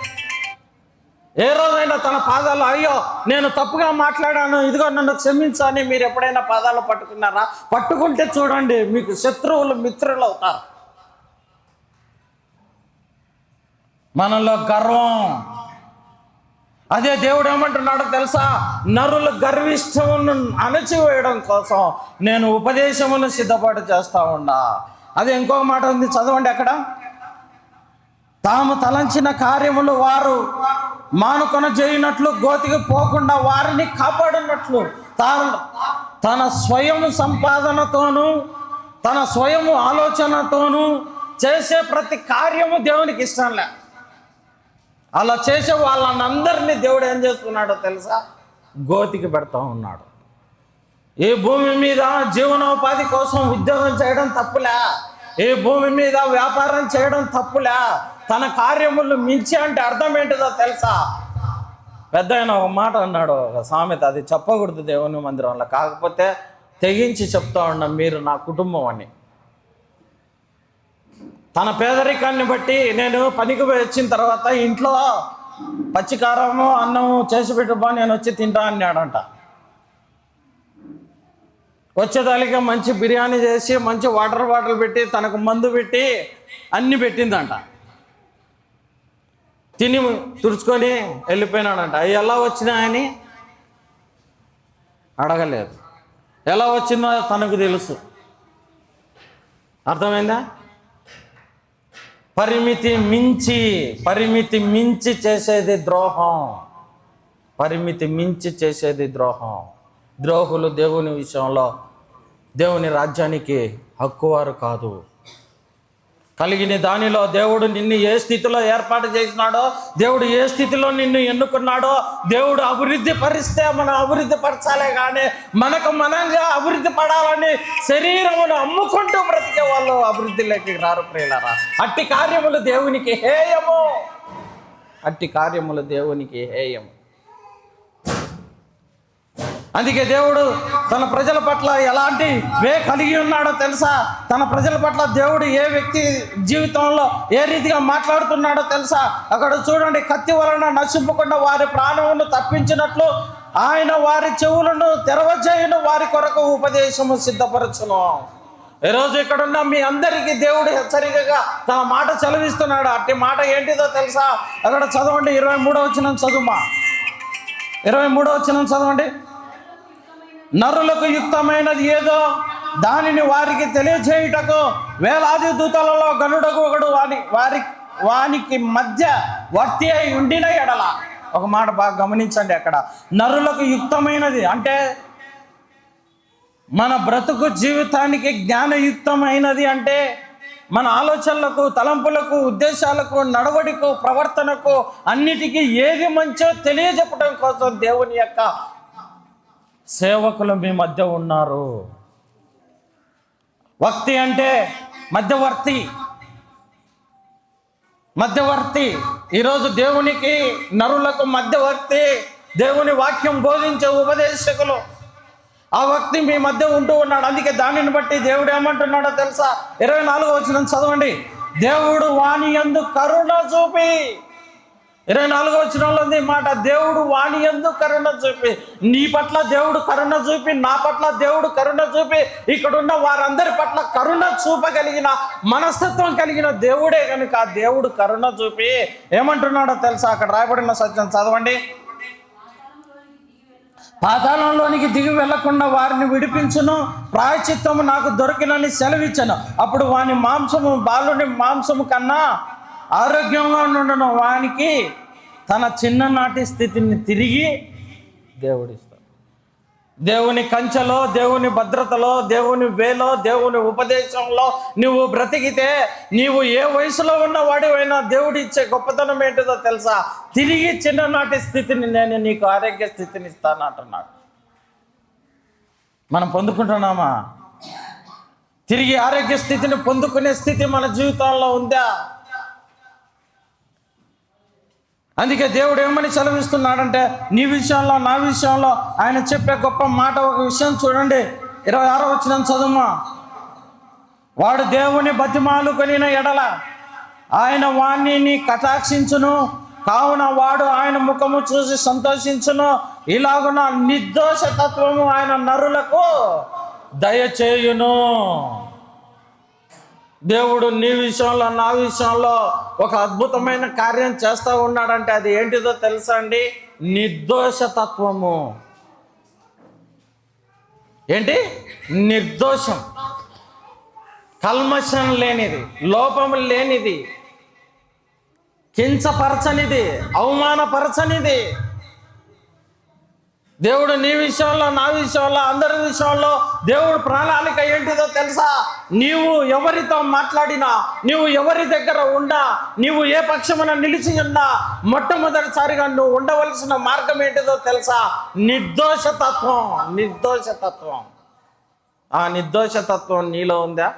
ఏ రోజైనా తన పాదాలు, అయ్యో నేను తప్పుగా మాట్లాడాను, ఇదిగో నన్ను క్షమించని మీరు ఎప్పుడైనా పాదాలు పట్టుకున్నారా? పట్టుకుంటే చూడండి, మీకు శత్రువులు మిత్రులు అవుతారు. మనలో గర్వం. అదే దేవుడు ఏమంటున్నాడో తెలుసా? నరుల గర్విష్టమును అణచివేయడం కోసం నేను ఉపదేశమును సిద్ధపాటు చేస్తా ఉన్నా. అదే ఇంకొక మాట ఉంది, చదవండి అక్కడ. తాము తలంచిన కార్యములు వారు మానుకొన చేయనట్లు, గోతికి పోకుండా వారిని కాపాడినట్లు, తన స్వయం సంపాదనతోనూ తన స్వయం ఆలోచనతోనూ చేసే ప్రతి కార్యము దేవునికి ఇష్టంలే. అలా చేసే వాళ్ళందరినీ దేవుడు ఏం చేస్తున్నాడో తెలుసా? గోతికి పెడతా ఉన్నాడు. ఈ భూమి మీద జీవనోపాధి కోసం ఉద్యోగం చేయడం తప్పులే, ఈ భూమి మీద వ్యాపారం చేయడం తప్పులే. తన కార్యములు మించి అంటే అర్థం ఏంటిదో తెలుసా? పెద్ద ఆయన ఒక మాట అన్నాడు, ఒక సామెత, అది చెప్పకూడదు దేవుని మందిరంలో, కాకపోతే తెగించి చెప్తా ఉన్నాం, మీరు నా కుటుంబం అని. తన పేదరికాన్ని బట్టి, నేను పనికి పోయి వచ్చిన తర్వాత ఇంట్లో పచ్చికారము అన్నము చేసి పెట్టుబా, నేను వచ్చి తింటా అన్నాడంట. వచ్చేదానికి మంచి బిర్యానీ చేసి, మంచి వాటర్ బాటిల్ పెట్టి, తనకు మందు పెట్టి అన్నీ పెట్టిందంట. తిని తుడుచుకొని వెళ్ళిపోయినాడంట. అవి ఎలా వచ్చినాయని అడగలేదు, ఎలా వచ్చిందో తనకు తెలుసు. అర్థమైందా? పరిమితి మించి చేసేది ద్రోహం. పరిమితి మించి చేసేది ద్రోహం. ద్రోహులు దేవుని విషయంలో దేవుని రాజ్యానికి హక్కువారు కాదు. కలిగిన దానిలో దేవుడు నిన్ను ఏ స్థితిలో ఏర్పాటు చేసినాడో, దేవుడు ఏ స్థితిలో నిన్ను ఎన్నుకున్నాడో, దేవుడు అభివృద్ధి పరిస్తే మనం అభివృద్ధి పరచాలే కానీ మనకు మనంగా అభివృద్ధి పడాలని శరీరమును అమ్ముకుంటూ బ్రతికే వాళ్ళు అభివృద్ధిలోకి రారు ప్రియులారా. అట్టి కార్యములు దేవునికి హేయము. అట్టి కార్యములు దేవునికి హేయము. అందుకే దేవుడు తన ప్రజల పట్ల ఎలాంటి కలిగి ఉన్నాడో తెలుసా? తన ప్రజల పట్ల దేవుడు ఏ వ్యక్తి జీవితంలో ఏ రీతిగా మాట్లాడుతున్నాడో తెలుసా? అక్కడ చూడండి, కత్తి వలన నశింపకుండా వారి ప్రాణమును తప్పించినట్లు ఆయన వారి చెవులను తెరవజేయును, వారి కొరకు ఉపదేశము సిద్ధపరచును. ఈరోజు ఇక్కడున్న మీ అందరికీ దేవుడు హెచ్చరికగా తన మాట చదివిస్తున్నాడు. అట్టి మాట ఏంటిదో తెలుసా? అక్కడ చదవండి, 23వ వచనం చదువుమా. 23వ వచనం చదవండి. నరులకు యుక్తమైనది ఏదో దానిని వారికి తెలియజేయుటకు వేలాది దూతలలో గనుడకు ఒకడు వానికి మధ్య వర్తి అయి ఉండిన ఎడల. ఒక మాట బాగా గమనించండి, అక్కడ నరులకు యుక్తమైనది అంటే మన బ్రతుకు జీవితానికి జ్ఞానయుక్తమైనది అంటే మన ఆలోచనలకు, తలంపులకు, ఉద్దేశాలకు, నడవడికు, ప్రవర్తనకు అన్నిటికీ ఏది మంచో తెలియజెప్పడం కోసం దేవుని యొక్క సేవకులు మీ మధ్య ఉన్నారు. వక్తి అంటే మధ్యవర్తి. ఈరోజు దేవునికి నరులకు మధ్యవర్తి దేవుని వాక్యం బోధించే ఉపదేశకులు. ఆ వ్యక్తి మీ మధ్య ఉంటూ ఉన్నాడు. అందుకే దానిని బట్టి దేవుడు ఏమంటున్నాడో తెలుసా? 24వ వచనం చదవండి. దేవుడు వాని యందు కరుణ చూపి, 24వ వచనంలో ఉంది మాట, దేవుడు వాని యందు కరుణ చూపి. నీ పట్ల దేవుడు కరుణ చూపి, నా పట్ల దేవుడు కరుణ చూపి, ఇక్కడున్న వారందరి పట్ల కరుణ చూపగలిగిన మనస్తత్వం కలిగిన దేవుడే కనుక దేవుడు కరుణ చూపి ఏమంటున్నాడో తెలుసా? అక్కడ రాయబడిన సత్యం చదవండి. పాతాళంలోనికి దిగి వెళ్లకుండా వారిని విడిపించును, ప్రాయచిత్తము నాకు దొరికినని సెలవిచ్చను. అప్పుడు వాని మాంసము బాలుని మాంసము కన్నా ఆరోగ్యంగా ఉండను, వానికి తన చిన్ననాటి స్థితిని తిరిగి దేవుడిస్తాడు. దేవుని కంచెలో, దేవుని భద్రతలో, దేవుని వేలో, దేవుని ఉపదేశంలో నువ్వు బ్రతికితే, నీవు ఏ వయసులో ఉన్న వాడివైనా దేవుడు ఇచ్చే గొప్పతనం ఏంటిదో తెలుసా? తిరిగి చిన్ననాటి స్థితిని, నేను నీకు ఆరోగ్య స్థితిని ఇస్తాను అంటున్నాడు. మనం పొందుకుంటున్నామా? తిరిగి ఆరోగ్య స్థితిని పొందుకునే స్థితి మన జీవితంలో ఉందా? అందుకే దేవుడు ఏమని సెలవిస్తున్నాడంటే, నీ విషయంలో నా విషయంలో ఆయన చెప్పే గొప్ప మాట. ఒక విషయం చూడండి, 26వ వచనం చదువుమా. వాడు దేవుని బతిమాలుకొనిన ఎడల ఆయన వాణ్ణి కటాక్షించును, కావున వాడు ఆయన ముఖము చూసి సంతోషించును. ఇలాగున నిర్దోషతత్వము ఆయన నరులకు దయచేయును. దేవుడు నీ విషయంలో నా విషయంలో ఒక అద్భుతమైన కార్యం చేస్తూ ఉన్నాడంటే అది ఏంటిదో తెలుసా అండి? నిర్దోషతత్వము. ఏంటి? నిర్దోషం, కల్మషం లేనిది, లోపము లేనిది, కించపరచనిది, అవమానపరచనిది. దేవుడు నీ విషయంలో నా విషయంలో అందరి విషయంలో దేవుడు ప్రణాళిక ఏంటిదో తెలుసా? నీవు ఎవరితో మాట్లాడినా, నీవు ఎవరి దగ్గర ఉన్నా, నీవు ఏ పక్షమున నిలిచి ఉన్నా, మొట్టమొదటిసారిగా నువ్వు ఉండవలసిన మార్గం ఏంటిదో తెలుసా? నిర్దోషతత్వం. నిర్దోషతత్వం. ఆ నిర్దోషతత్వం నీలో ఉందా?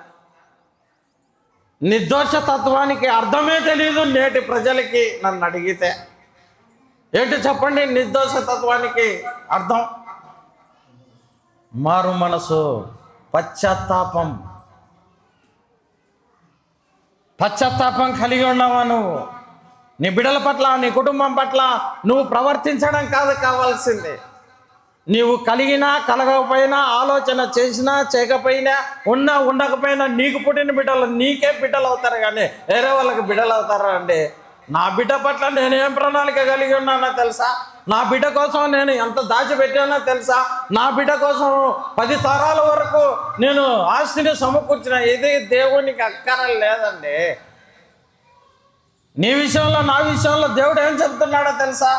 నిర్దోషతత్వానికి అర్థమే తెలియదు నేటి ప్రజలకి. నన్ను అడిగితే ఏంటి చెప్పండి నిర్దోషతత్వానికి అర్థం? మారు మనసు, పశ్చాత్తాపం. పశ్చాత్తాపం కలిగి ఉన్నావా నువ్వు? నీ బిడ్డల పట్ల, నీ కుటుంబం పట్ల నువ్వు ప్రవర్తించడం కాదు కావాల్సింది. నీవు కలిగినా కలగకపోయినా, ఆలోచన చేసినా చేయకపోయినా, ఉన్నా ఉండకపోయినా, నీకు పుట్టిన బిడ్డలు నీకే బిడ్డలు అవుతారు కానీ వేరే వాళ్ళకి బిడ్డలు అవుతారా అండి? నా బిడ్డ పట్ల నేనేం ప్రణాళిక కలిగి ఉన్నానో తెలుసా? నా బిడ్డ కోసం నేను ఎంత దాచిపెట్టానో తెలుసా? నా బిడ్డ కోసం 10 తరాల వరకు నేను ఆస్తిని సమకూర్చిన. ఇది దేవునికి అక్కర లేదండి. నీ విషయంలో నా విషయంలో దేవుడు ఏం చెప్తున్నాడో తెలుసా?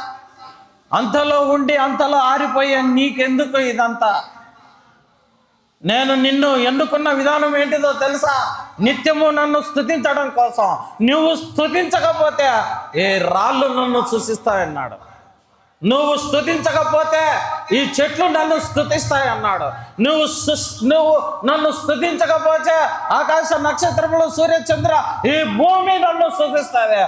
అంతలో ఉండి అంతలో ఆరిపోయే నీకెందుకు ఇదంతా? నేను నిన్ను ఎన్నుకున్న విధానం ఏంటిదో తెలుసా? నిత్యము నన్ను స్తుతించడం కోసం. నువ్వు స్తుతించకపోతే ఏ రాళ్ళు నన్ను సూచిస్తాయన్నాడు. నువ్వు స్తుతించకపోతే ఈ చెట్లు నన్ను స్తుతిస్తాయి అన్నాడు. నువ్వు నన్ను స్తుతించకపోతే ఆకాశ నక్షత్రములు, సూర్య చంద్ర, ఈ భూమి నన్ను స్తుతిస్తుంది,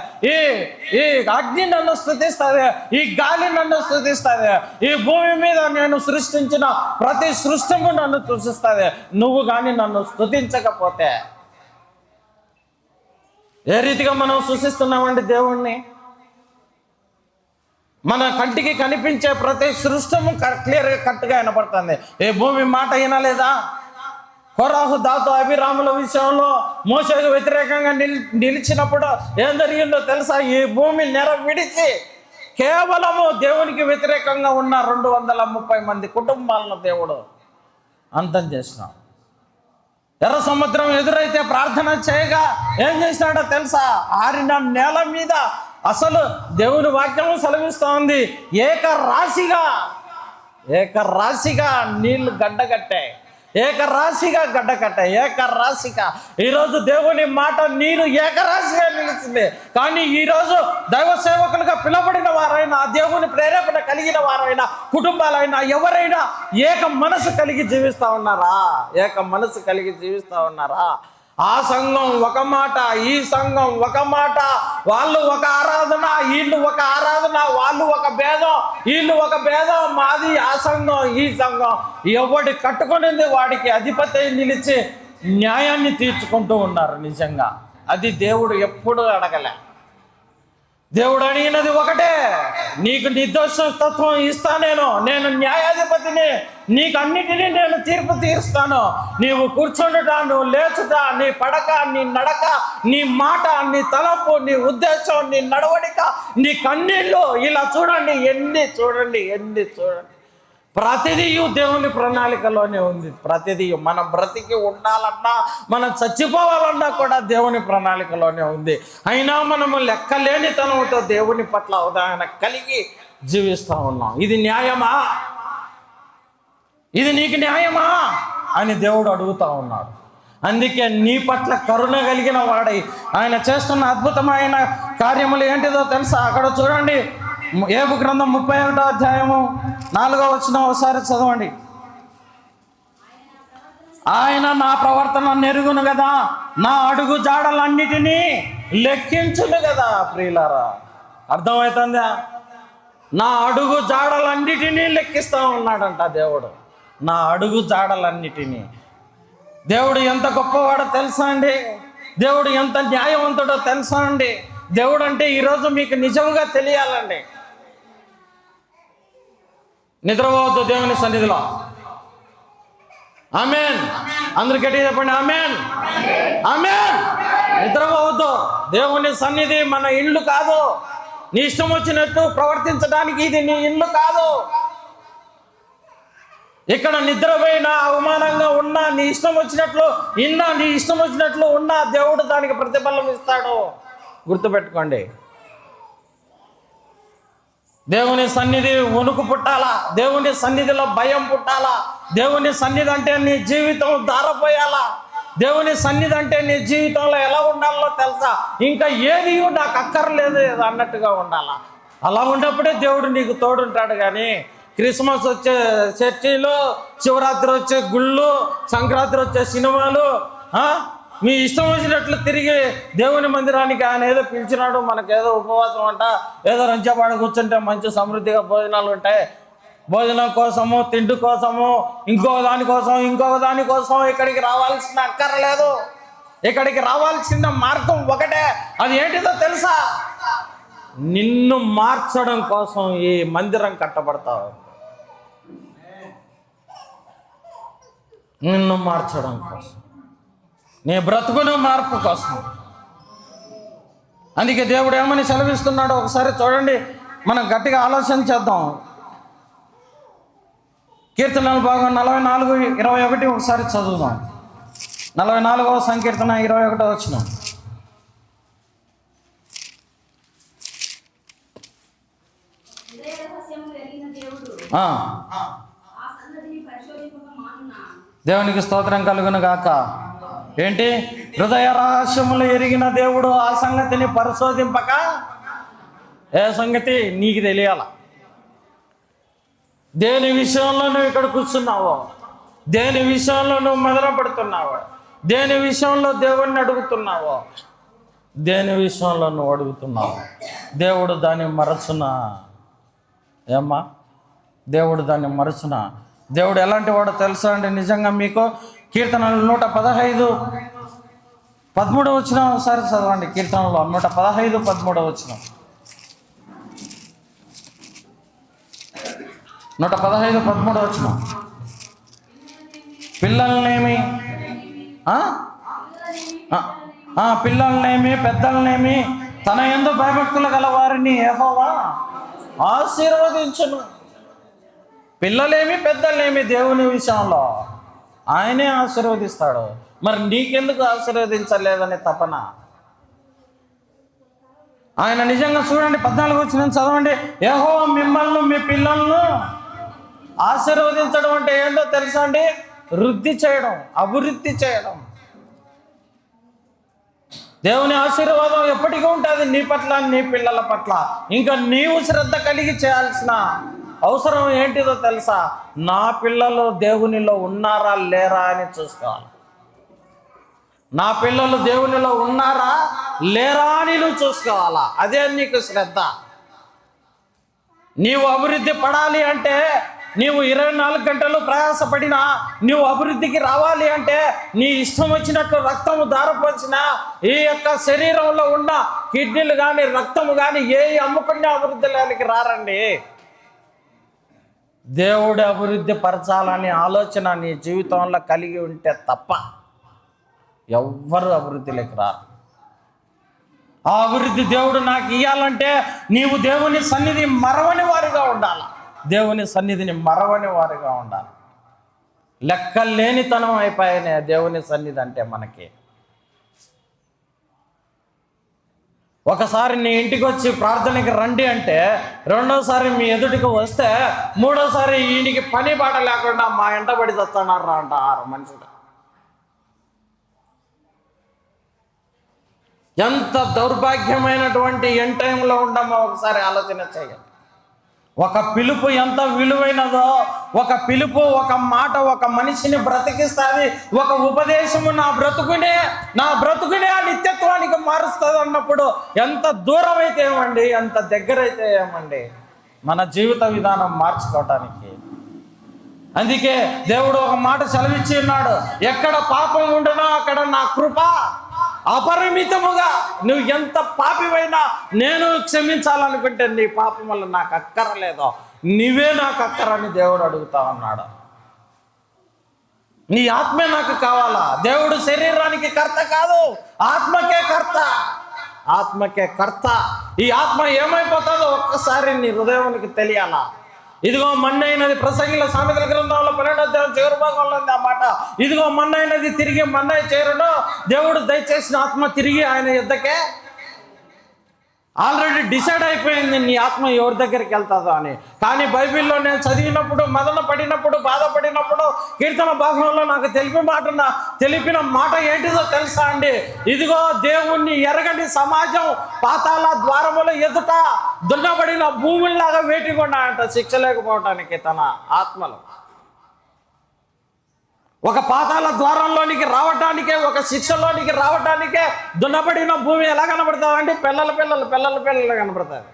ఈ అగ్ని నన్ను స్తుతిస్తుంది, ఈ గాలి నన్ను స్తుతిస్తుంది, ఈ భూమి మీద నేను సృష్టించిన ప్రతి సృష్టిము నన్ను సృష్టిస్తుంది. నువ్వు కానీ నన్ను స్తుతించకపోతే ఏ రీతిగా మనం సృష్టిస్తున్నామండి దేవుణ్ణి? మన కంటికి కనిపించే ప్రతి సృష్టము క్లియర్గా కట్టుగా వినపడుతుంది. ఏ భూమి మాట వినలేదా? కోరాహు, దాతు, అభిరాముల విషయంలో మోషేకు వ్యతిరేకంగా నిలిచినప్పుడు ఏం జరిగిందో తెలుసా? ఈ భూమి నెర విడిచి కేవలము దేవునికి వ్యతిరేకంగా ఉన్న 230 మంది కుటుంబాలను దేవుడు అంతం చేసినాడు. ఎర్ర సముద్రం ఎదురైతే ప్రార్థన చేయగా ఏం చేసినాడో తెలుసా? ఆరిన నేల మీద అసలు దేవుని వాక్యం సెలవిస్తూ ఉంది, ఏకరాశిగా నీళ్లు గడ్డగట్టాయి. ఏకరాశిగా. ఈరోజు దేవుని మాట నీరు ఏకరాశిగా నిలిచింది. కానీ ఈరోజు దైవ సేవకులుగా పిలబడిన వారైనా, దేవుని ప్రేరేపణ కలిగిన వారైనా, కుటుంబాలైనా ఎవరైనా ఏక మనసు కలిగి జీవిస్తూ ఉన్నారా? ఆ సంఘం ఒక మాట, ఈ సంఘం ఒక మాట, వాళ్ళు ఒక ఆరాధన, వీళ్ళు ఒక ఆరాధన, వాళ్ళు ఒక భేదం, వీళ్ళు ఒక భేదం, మాది ఆ సంఘం ఈ సంఘం. ఎవడి కట్టుకునేది వాడికి అధిపతి నిలిచి న్యాయాన్ని తీర్చుకుంటూ ఉన్నారు. నిజంగా అది దేవుడు ఎప్పుడు అడగలే. దేవుడు అడిగినది ఒకటే, నీకు నిర్దోషతత్వం ఇస్తా, నేను న్యాయాధిపతిని, నీకు అన్నిటినీ నేను తీర్పు తీరుస్తాను. నీవు కూర్చుండుట, నువ్వు లేచుట, నీ పడక, నీ నడక, నీ మాట, నీ తలపు, నీ ఉద్దేశం, నీ నడవడిక, నీ కన్నీళ్ళు, ఇలా చూడండి, ఎన్ని చూడండి. ప్రతిదీ దేవుని ప్రణాళికలోనే ఉంది. ప్రతిదీ మన బ్రతికి ఉండాలన్నా, మనం చచ్చిపోవాలన్నా కూడా దేవుని ప్రణాళికలోనే ఉంది. అయినా మనము లెక్కలేనితనంతో దేవుని పట్ల అవగాహన కలిగి జీవిస్తూ ఉన్నాం. ఇది న్యాయమా? ఇది నీకు న్యాయమా అని దేవుడు అడుగుతూ ఉన్నాడు. అందుకే నీ పట్ల కరుణ కలిగిన వాడై ఆయన చేస్తున్న అద్భుతమైన కార్యములు ఏంటిదో తెలుసా? అక్కడ చూడండి, యోబు గ్రంథం 31వ అధ్యాయము 4వ వచనం ఒకసారి చదవండి. ఆయన నా ప్రవర్తన నెరుగును కదా, నా అడుగు జాడలన్నిటినీ లెక్కించును కదా. ప్రియులారా, అర్థమవుతుందా? నా అడుగు జాడలన్నిటినీ లెక్కిస్తా ఉన్నాడంట దేవుడు. నా అడుగు జాడలన్నిటినీ. దేవుడు ఎంత గొప్పవాడో తెలుసా అండి? దేవుడు ఎంత న్యాయవంతుడో తెలుసా అండి? దేవుడు అంటే ఈరోజు మీకు నిజంగా తెలియాలండి. నిద్రపోవద్దు దేవుని సన్నిధిలో. ఆమేన్. అందరూ గట్టిగా చెప్పండి ఆమేన్, ఆమేన్. నిద్రపోవద్దు. దేవుని సన్నిధి మన ఇల్లు కాదు. నీ ఇష్టం వచ్చినట్టు ప్రవర్తించడానికి ఇది నీ ఇల్లు కాదు. ఇక్కడ నిద్రపోయినా, అవమానంగా ఉన్నా, నీ ఇష్టం వచ్చినట్లు ఇన్నా, నీ ఇష్టం వచ్చినట్లు ఉన్నా దేవుడు దానికి ప్రతిఫలం ఇస్తాడు. గుర్తుపెట్టుకోండి. దేవుని సన్నిధి వణుకు పుట్టాలా, దేవుని సన్నిధిలో భయం పుట్టాలా, దేవుని సన్నిధి అంటే నీ జీవితం దారపోయాలా, దేవుని సన్నిధి అంటే నీ జీవితంలో ఎలా ఉండాలో తెలుసా? ఇంకా ఏది నాకు అక్కర్లేదు అన్నట్టుగా ఉండాలా. అలా ఉన్నప్పుడే దేవుడు నీకు తోడుంటాడు. కానీ క్రిస్మస్ వచ్చే చర్చిలు, శివరాత్రి వచ్చే గుళ్ళు, సంక్రాంతి వచ్చే సినిమాలు, మీ ఇష్టం వచ్చినట్లు తిరిగి దేవుని మందిరానికి ఆయన ఏదో పిలిచినాడు, మనకేదో ఉపవాసం అంట, ఏదో రంచపాడు కూర్చుంటే మంచి సమృద్ధిగా భోజనాలు ఉంటాయి. భోజనం కోసము, తిండి కోసము, ఇంకొక దానికోసం ఇక్కడికి రావాల్సిన అక్కర్లేదు. ఇక్కడికి రావాల్సిన మార్గం ఒకటే. అది ఏంటిదో తెలుసా? నిన్ను మార్చడం కోసం ఈ మందిరం కట్టబడతావు. నిన్ను మార్చడం కోసం, నీ బ్రతుకును మార్పు కోసం. అందుకే దేవుడు ఏమని సెలవిస్తున్నాడో ఒకసారి చూడండి. మనం గట్టిగా ఆలోచన చేద్దాం. కీర్తనల భాగం 44:21 ఒకసారి చదువుదాం. 44వ సంకీర్తన 21వ వచనం. దేవునికి స్తోత్రం కలుగును గాక. ఏంటి? హృదయ రహస్యములు ఎరిగిన దేవుడు ఆ సంగతిని పరిశోధింపక. ఏ సంగతి నీకు తెలియాల? దేని విషయంలో నువ్వు ఇక్కడ కూర్చున్నావో, దేని విషయంలో నువ్వు మొదలుపడుతున్నావో, దేని విషయంలో దేవుణ్ణి అడుగుతున్నావో, దేని విషయంలో నువ్వు అడుగుతున్నావు, దేవుడు దాన్ని మరచునా? ఏమ్మా, దేవుడు దాన్ని మరచునా? దేవుడు ఎలాంటి వాడో తెలుసా అండి? నిజంగా మీకు కీర్తనలు 115:13 వచనం ఒకసారి చదవండి. కీర్తనలో 115:13 వచనం. 115:13 వచనం. పిల్లలనేమి పెద్దలనేమి తన యందు భయభక్తులు గల వారిని యెహోవా ఆశీర్వదించును. పిల్లలేమి పెద్దలేమి దేవుని విషయంలో ఆయనే ఆశీర్వదిస్తాడు. మరి నీకెందుకు ఆశీర్వదించలేదని తపన? ఆయన నిజంగా చూడండి, 14 వచనం చదవండి. యెహోవా మిమ్మల్ని, మీ పిల్లలను ఆశీర్వదించడం అంటే ఏంటో తెలుసా అండి? వృద్ధి చేయడం, అభివృద్ధి చేయడం. దేవుని ఆశీర్వాదం ఎప్పటికీ ఉంటుంది నీ పట్ల, నీ పిల్లల పట్ల. ఇంకా నీవు శ్రద్ధ కలిగి చేయాల్సిన అవసరం ఏంటిదో తెలుసా? నా పిల్లలు దేవునిలో ఉన్నారా లేరా అని చూసుకోవాలి. నా పిల్లలు దేవునిలో ఉన్నారా లేరా అని నువ్వు చూసుకోవాలా. అదే నీకు శ్రద్ధ. నీవు అభివృద్ధి పడాలి అంటే, నీవు 24 గంటలు ప్రయాసపడినా నీవు అభివృద్ధికి రావాలి అంటే, నీ ఇష్టం వచ్చినట్లు రక్తము దారపోసినా ఈ యొక్క శరీరంలో ఉన్న కిడ్నీలు కానీ రక్తము కానీ ఏ అమ్ముకునే అభివృద్ధిలోనికి రారండి. దేవుడు అభివృద్ధి పరచాలని ఆలోచన నీ జీవితంలో కలిగి ఉంటే తప్ప ఎవ్వరు అభివృద్ధిలోకి రారు. ఆ అభివృద్ధి దేవుడు నాకు ఇవ్వాలంటే నీవు దేవుని సన్నిధి మరవని వారిగా ఉండాలి. దేవుని సన్నిధిని మరవని వారిగా ఉండాలి. లెక్కలేనితనం అయిపోయానే దేవుని సన్నిధి అంటే మనకి. ఒకసారి నీ ఇంటికి వచ్చి ప్రార్థనకి రండి అంటే, రెండోసారి మీ ఎదుటికి వస్తే, మూడోసారి ఈయనకి పని బాట లేకుండా మా ఎంటబడి చస్తున్నారు అంటారు మనుషులు. ఎంత దౌర్భాగ్యమైనటువంటి ఎండ్ టైంలో ఉండమో ఒకసారి ఆలోచన చేయాలి. ఒక పిలుపు ఎంత విలువైనదో, ఒక పిలుపు, ఒక మాట ఒక మనిషిని బ్రతికిస్తుంది. ఒక ఉపదేశము నా బ్రతుకునే ఆ నిత్యత్వానికి మారుస్తుంది అన్నప్పుడు ఎంత దూరం అయితే ఏమండి, ఎంత దగ్గర అయితే ఏమండి మన జీవిత విధానం మార్చుకోవటానికి. అందుకే దేవుడు ఒక మాట సెలవిచ్చి ఉన్నాడు, ఎక్కడ పాపం ఉండునో అక్కడ నా కృప అపరిమితముగా. నువ్వు ఎంత పాపివైనా నేను క్షమించాలనుకుంటే నీ పాపం వల్ల నాకు అక్కరలేదో, నీవే నాకు అక్కరని దేవుడు అడుగుతా ఉన్నాడు. నీ ఆత్మే నాకు కావాలా? దేవుడు శరీరానికి కర్త కాదు, ఆత్మకే కర్త. ఈ ఆత్మ ఏమైపోతుందో ఒక్కసారి నీ హృదయానికి తెలియాలా? ఇదిగో మన్నైనది, ప్రసంగిల సామెతల గ్రంథంలో 12వ అధ్యాయం చివరి భాగంలో ఉంది ఆ మాట. ఇదిగో మన్నైనది తిరిగి మన్నై చేరును. దేవుడు దయచేసిన ఆత్మ తిరిగి ఆయన యుద్ధకే ఆల్రెడీ డిసైడ్ అయిపోయింది నీ ఆత్మ ఎవరి దగ్గరికి వెళ్తుందో అని. కానీ బైబిల్లో నేను చదివినప్పుడు, మదన పడినప్పుడు, బాధపడినప్పుడు కీర్తన భాగంలో నాకు తెలిపిన మాట ఏంటిదో తెలుసా అండి? ఇదిగో దేవుణ్ణి ఎరగని సమాజం పాతాళ ద్వారముల ఎదుట దున్నబడిన భూముల్లాగా వేటికొన్నాయంట శిక్ష లేకపోవటానికి తన ఆత్మలో. ఒక పాతాళ ద్వారంలోనికి రావటానికే, ఒక శిక్షలోనికి రావటానికే దున్నబడిన భూమి ఎలా కనబడుతుందండి? పిల్లలు కనబడుతుంది.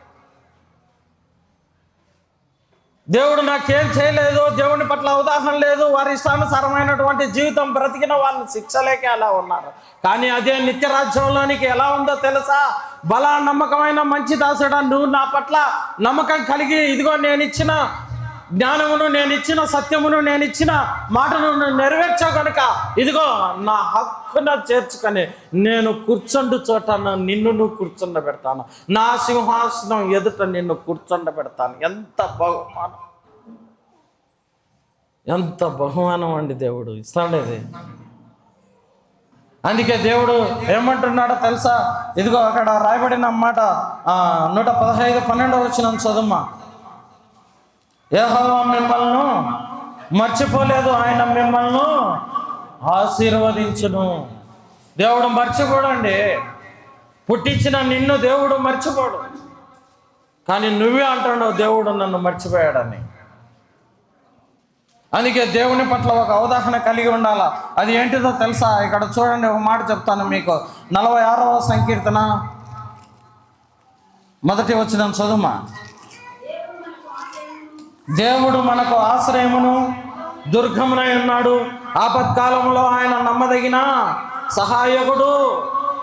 దేవుడు నాకేం చేయలేదు, దేవుని పట్ల అవగాహన లేదు, వారి ఇష్టానుసారమైనటువంటి జీవితం బ్రతికిన వాళ్ళు శిక్షలేకే అలా ఉన్నారు. కానీ అదే నిత్యరాజ్యంలోనికి ఎలా ఉందో తెలుసా? బలా నమ్మకమైన మంచి దాసుడా, నువ్వు నా పట్ల నమ్మకం కలిగి ఇదిగో నేను ఇచ్చిన జ్ఞానమును, నేను ఇచ్చిన సత్యమును, నేను ఇచ్చిన మాటను నెరవేర్చావు కనుక ఇదిగో నా హక్కున చేర్చుకొని నేను కూర్చుండు చోట నిన్ను నువ్వు కూర్చుండబెడతాను, నా సింహాసనం ఎదుట నిన్ను కూర్చుండబెడతాను. ఎంత బహుమానం అండి దేవుడు ఇస్తాడేది. అందుకే దేవుడు ఏమంటున్నాడో తెలుసా? ఇదిగో అక్కడ రాయబడిన మాట 115:12 వచనం చదువుమా. యెహోవా మిమ్మల్ని మర్చిపోలేదు, ఆయన మిమ్మల్ని ఆశీర్వదించును. దేవుడు మర్చిపోడండి. పుట్టించిన నిన్ను దేవుడు మర్చిపోడు. కానీ నువ్వే అంటున్నావు దేవుడు నన్ను మర్చిపోయాడని. అందుకే దేవుని పట్ల ఒక అవగాహన కలిగి ఉండాలా. అది ఏంటిదో తెలుసా? ఇక్కడ చూడండి, ఒక మాట చెప్తాను మీకు. 46వ సంకీర్తన 1వ వచనం చదువుమా. దేవుడు మనకు ఆశ్రయమును దుర్గమునై ఉన్నాడు, ఆపత్కాలంలో ఆయన నమ్మదగిన సహాయకుడు.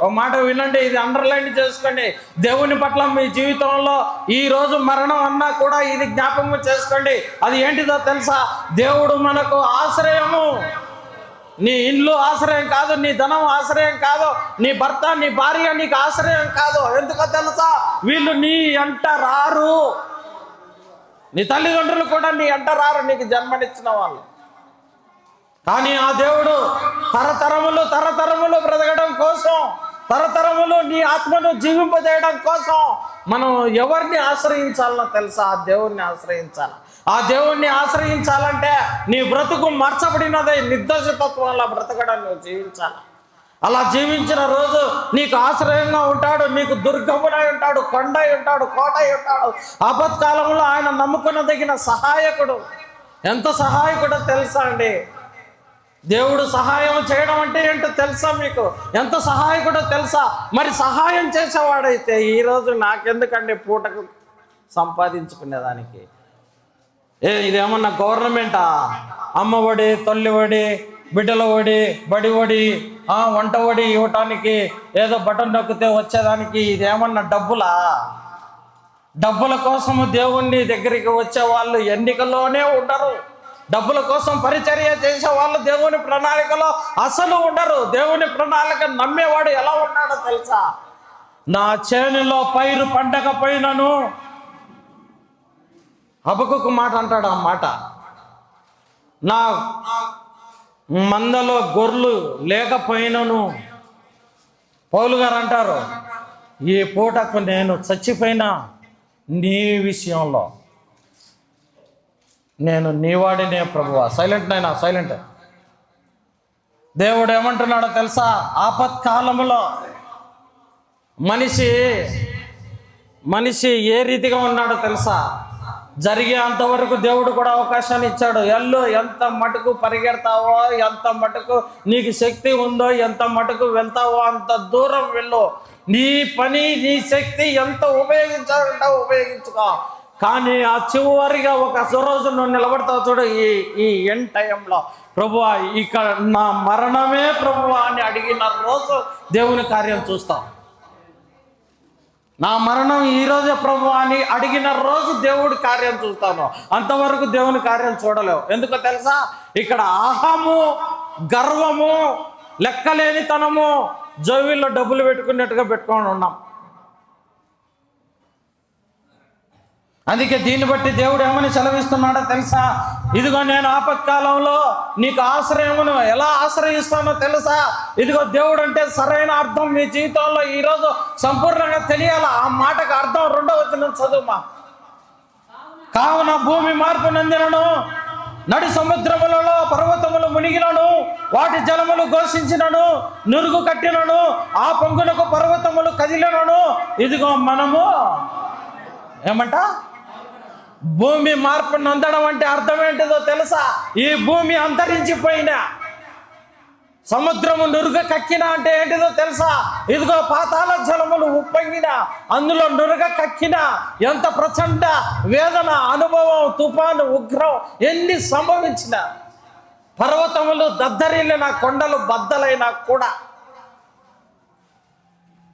ఒక మాట వినండి, ఇది అండర్లైన్ చేసుకోండి. దేవుని పట్ల మీ జీవితంలో ఈరోజు మరణం అన్నా కూడా ఇది జ్ఞాపకం చేసుకోండి. అది ఏంటిదో తెలుసా? దేవుడు మనకు ఆశ్రయము. నీ ఇల్లు ఆశ్రయం కాదు, నీ ధనం ఆశ్రయం కాదు, నీ భర్త నీ భార్య నీకు ఆశ్రయం కాదు. ఎందుకో తెలుసా? వీళ్ళు నీ అంట రారు. నీ తల్లిదండ్రులు కూడా నీ అంట రారు, నీకు జన్మనిచ్చిన వాళ్ళు. కానీ ఆ దేవుడు తరతరములు బ్రతకడం కోసం, తరతరములు నీ ఆత్మను జీవింపజేయడం కోసం మనం ఎవరిని ఆశ్రయించాలనో తెలుసా? ఆ దేవుణ్ణి ఆశ్రయించాలి. ఆ దేవుణ్ణి ఆశ్రయించాలంటే నీ బ్రతుకు మార్చబడినదే నిర్దోషతత్వంలో బ్రతకడం నువ్వు జీవించాలి. అలా జీవించిన రోజు నీకు ఆశ్రయంగా ఉంటాడు, నీకు దుర్గముడై ఉంటాడు, కొండై ఉంటాడు, కోటై ఉంటాడు. ఆపత్కాలంలో ఆయన నమ్ముకునదగిన సహాయకుడు. ఎంత సహాయకుడో తెలుసా అండి? దేవుడు సహాయం చేయడం అంటే ఏంటో తెలుసా మీకు? ఎంత సహాయకుడో తెలుసా? మరి సహాయం చేసేవాడైతే ఈరోజు నాకెందుకండి పూటకు సంపాదించుకునేదానికి? ఇదేమన్నా గవర్నమెంటా? అమ్మఒడి, తొల్లిఒడి, బిడ్డల ఒడి, బడి ఒడి, వంట ఒడి ఇవ్వటానికి ఏదో బటన్ నొక్కితే వచ్చేదానికి ఇదేమన్నా డబ్బుల కోసము దేవుణ్ణి దగ్గరికి వచ్చే వాళ్ళు ఎన్నికల్లోనే ఉండరు. డబ్బుల కోసం పరిచర్య చేసే వాళ్ళు దేవుని ప్రణాళికలో అసలు ఉండరు. దేవుని ప్రణాళిక నమ్మేవాడు ఎలా ఉన్నాడో తెలుసా? నా చేనులో పైరు పండకపోయినను, హబక్కుకు మాట అంటాడు ఆ మాట, నా మందలో గొర్రెలు లేకపోయినను, పౌలు గారు అంటారు, ఈ పూటకు నేను చచ్చిపోయినా నీ విషయంలో నేను నీవాడినే ప్రభువా. సైలెంట్. దేవుడు ఏమంటున్నాడో తెలుసా? ఆపత్కాలంలో మనిషి ఏ రీతిగా ఉన్నాడో తెలుసా? జరిగే అంతవరకు దేవుడు కూడా అవకాశాన్ని ఇచ్చాడు. ఎల్లు, ఎంత మటుకు పరిగెడతావో, ఎంత మటుకు నీకు శక్తి ఉందో, ఎంత మటుకు వెళ్తావో అంత దూరం వెళ్ళు. నీ పని, నీ శక్తి ఎంత ఉపయోగించాలంటే ఉపయోగించుకో. కానీ ఆ చివరిగా ఒక రోజు నువ్వు నిలబడతావు చూడు, ఈ ఎండ్ టైంలో, ప్రభువా ఇక నా మరణమే ప్రభువా అని అడిగిన రోజు దేవుని కార్యం చూస్తావు. నా మరణం ఈరోజే ప్రభువా అని అడిగిన రోజు దేవుడి కార్యం చూస్తాను. అంతవరకు దేవుని కార్యం చూడలేవు. ఎందుకో తెలుసా? ఇక్కడ అహము, గర్వము, లెక్కలేనితనము జోబీల్లో డబ్బులు పెట్టుకున్నట్టుగా పెట్టుకొని ఉన్నాం. అందుకే దీన్ని బట్టి దేవుడు ఏమని సెలవిస్తున్నాడో తెలుసా? ఇదిగో నేను ఆపత్కాలంలో నీకు ఆశ్రయమును ఎలా ఆశ్రయిస్తానో తెలుసా? ఇదిగో దేవుడు అంటే సరైన అర్థం మీ జీవితంలో ఈరోజు సంపూర్ణంగా తెలియాలా. ఆ మాటకు అర్థం 2వ వచనం చదువుమా. కావున భూమి మార్పు నందినను, నడి సముద్రములలో పర్వతములు మునిగినను, వాటి జలములు ఘోషించినను, నురుగు కట్టినను, ఆ పొంగునకు పర్వతములు కదిలినను. ఇదిగో మనము ఏమంట? భూమి మార్పు నందడం అంటే అర్థం ఏంటిదో తెలుసా? ఈ భూమి అంతరించిపోయినా, సముద్రము నురుగ కక్కిన అంటే ఏంటిదో తెలుసా? ఇదిగో పాతాళ జలములు ఉప్పొంగిన, అందులో నురుగ కక్కిన, ఎంత ప్రచండ వేదన, అనుభవం, తుఫాను, ఉగ్రం ఎన్ని సంభవించిన, పర్వతములు దద్దరిల్లిన, కొండలు బద్దలైనా కూడా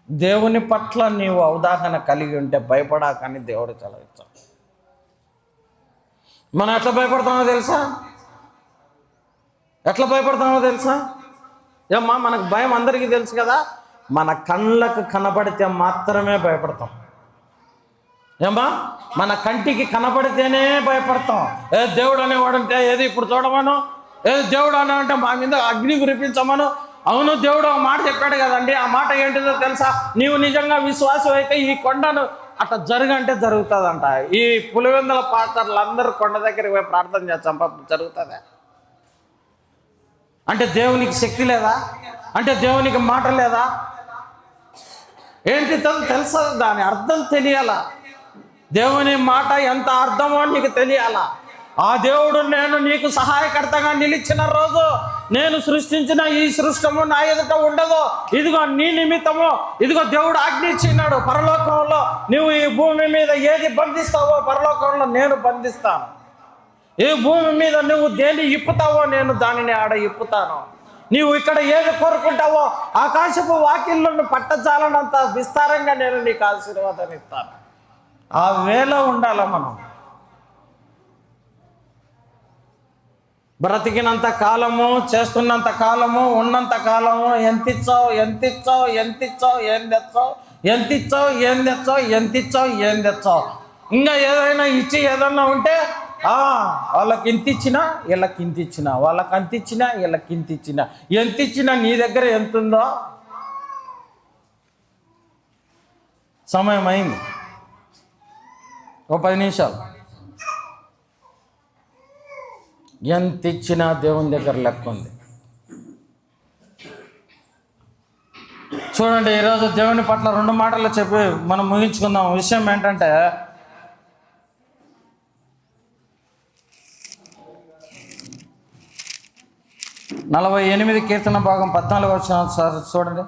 దేవుని పట్ల నీవు అవగాహన కలిగి ఉంటే భయపడాకని దేవుడు చదివించాడు. మనం ఎట్లా భయపడతామో తెలుసా? ఎట్లా భయపడతామో తెలుసా? ఏమ్మా, మనకు భయం అందరికీ తెలుసు కదా. మన కళ్ళకు కనబడితే మాత్రమే భయపడతాం. ఏమ్మా, మన కంటికి కనబడితేనే భయపడతాం. దేవుడు అనేవాడంటే ఏది ఇప్పుడు చూడమను, దేవుడు అంటే మా మీద అగ్ని కురిపించమను. అవును, దేవుడు ఒక మాట చెప్పాడు కదండి. ఆ మాట ఏంటిదో తెలుసా? నీవు నిజంగా విశ్వాసం అయితే ఈ కొండను అట్లా జరుగంటే జరుగుతుందంట. ఈ పులివెందుల పాస్టర్లు అందరూ కొండ దగ్గరికి పోయి ప్రార్థన చేస్తాం, జరుగుతుందా? అంటే దేవునికి శక్తి లేదా? అంటే దేవునికి మాట లేదా? ఏంటి తెలుసా? దాని అర్థం తెలియాలా. దేవుని మాట ఎంత అర్థమో నీకు తెలియాలా. ఆ దేవుడు నేను నీకు సహాయకర్తగా నిలిచిన రోజు, నేను సృష్టించిన ఈ సృష్టము నా ఎదుట ఉండదు. ఇదిగో నీ నిమిత్తము, ఇదిగో దేవుడు ఆజ్ఞ ఇచ్చినాడు. పరలోకంలో నువ్వు ఈ భూమి మీద ఏది బంధిస్తావో పరలోకంలో నేను బంధిస్తాను. ఈ భూమి మీద నువ్వు దేన్ని ఇప్పుతావో నేను దానిని ఆడ ఇప్పుతాను. నీవు ఇక్కడ ఏది కోరుకుంటావో ఆకాశపు వాకిళ్ళను పట్టజాలనంత విస్తారంగా నేను నీకు ఆశీర్వాదాన్ని ఇస్తాను. ఆ వేళ ఉండాల మనం. బ్రతికినంత కాలము, చేస్తున్నంత కాలము, ఉన్నంత కాలము ఎంతిచ్చావు, ఎంతిచ్చావు, ఎంతిచ్చావు, ఏం తెచ్చావు, ఎంతిచ్చావు, ఏం తెచ్చావు, ఎంతిచ్చావు, ఏం తెచ్చావు. ఇంకా ఏదైనా ఇచ్చి ఏదన్నా ఉంటే వాళ్ళకి ఇంత ఇచ్చినా వీళ్ళకి ఇంత ఇచ్చినా, వాళ్ళకి అంత ఇచ్చినా వీళ్ళకి ఇంత ఇచ్చినా, ఎంత ఇచ్చినా నీ దగ్గర ఎంత ఉందో. సమయం అయింది, ఓ 10 నిమిషాలు. ఎంత ఇచ్చినా దేవుని దగ్గర లెక్క ఉంది. చూడండి, ఈరోజు దేవుని పట్ల 2 మాటలు చెప్పి మనం ముగించుకుందాం. విషయం ఏంటంటే, నలభై 8 కీర్తన భాగం 14 వచనం సార్ చూడండి.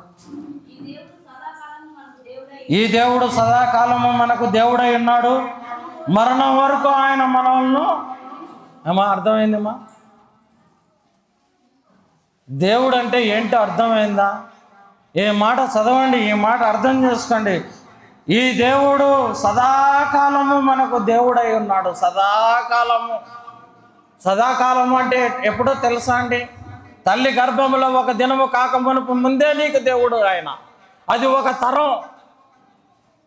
ఈ దేవుడు సదాకాలము మనకు దేవుడై ఉన్నాడు, మరణం వరకు ఆయన మనల్ని. ఏమా అర్థమైందమ్మా? దేవుడు అంటే ఏంటో అర్థమైందా? ఈ మాట చదవండి, ఈ మాట అర్థం చేసుకోండి. ఈ దేవుడు సదాకాలము మనకు దేవుడై ఉన్నాడు. సదాకాలము, సదాకాలము అంటే ఎప్పుడో తెలుసా అండి? తల్లి గర్భంలో ఒక దినము కాకమునుపు ముందే నీకు దేవుడు ఆయన. అది ఒక తరం.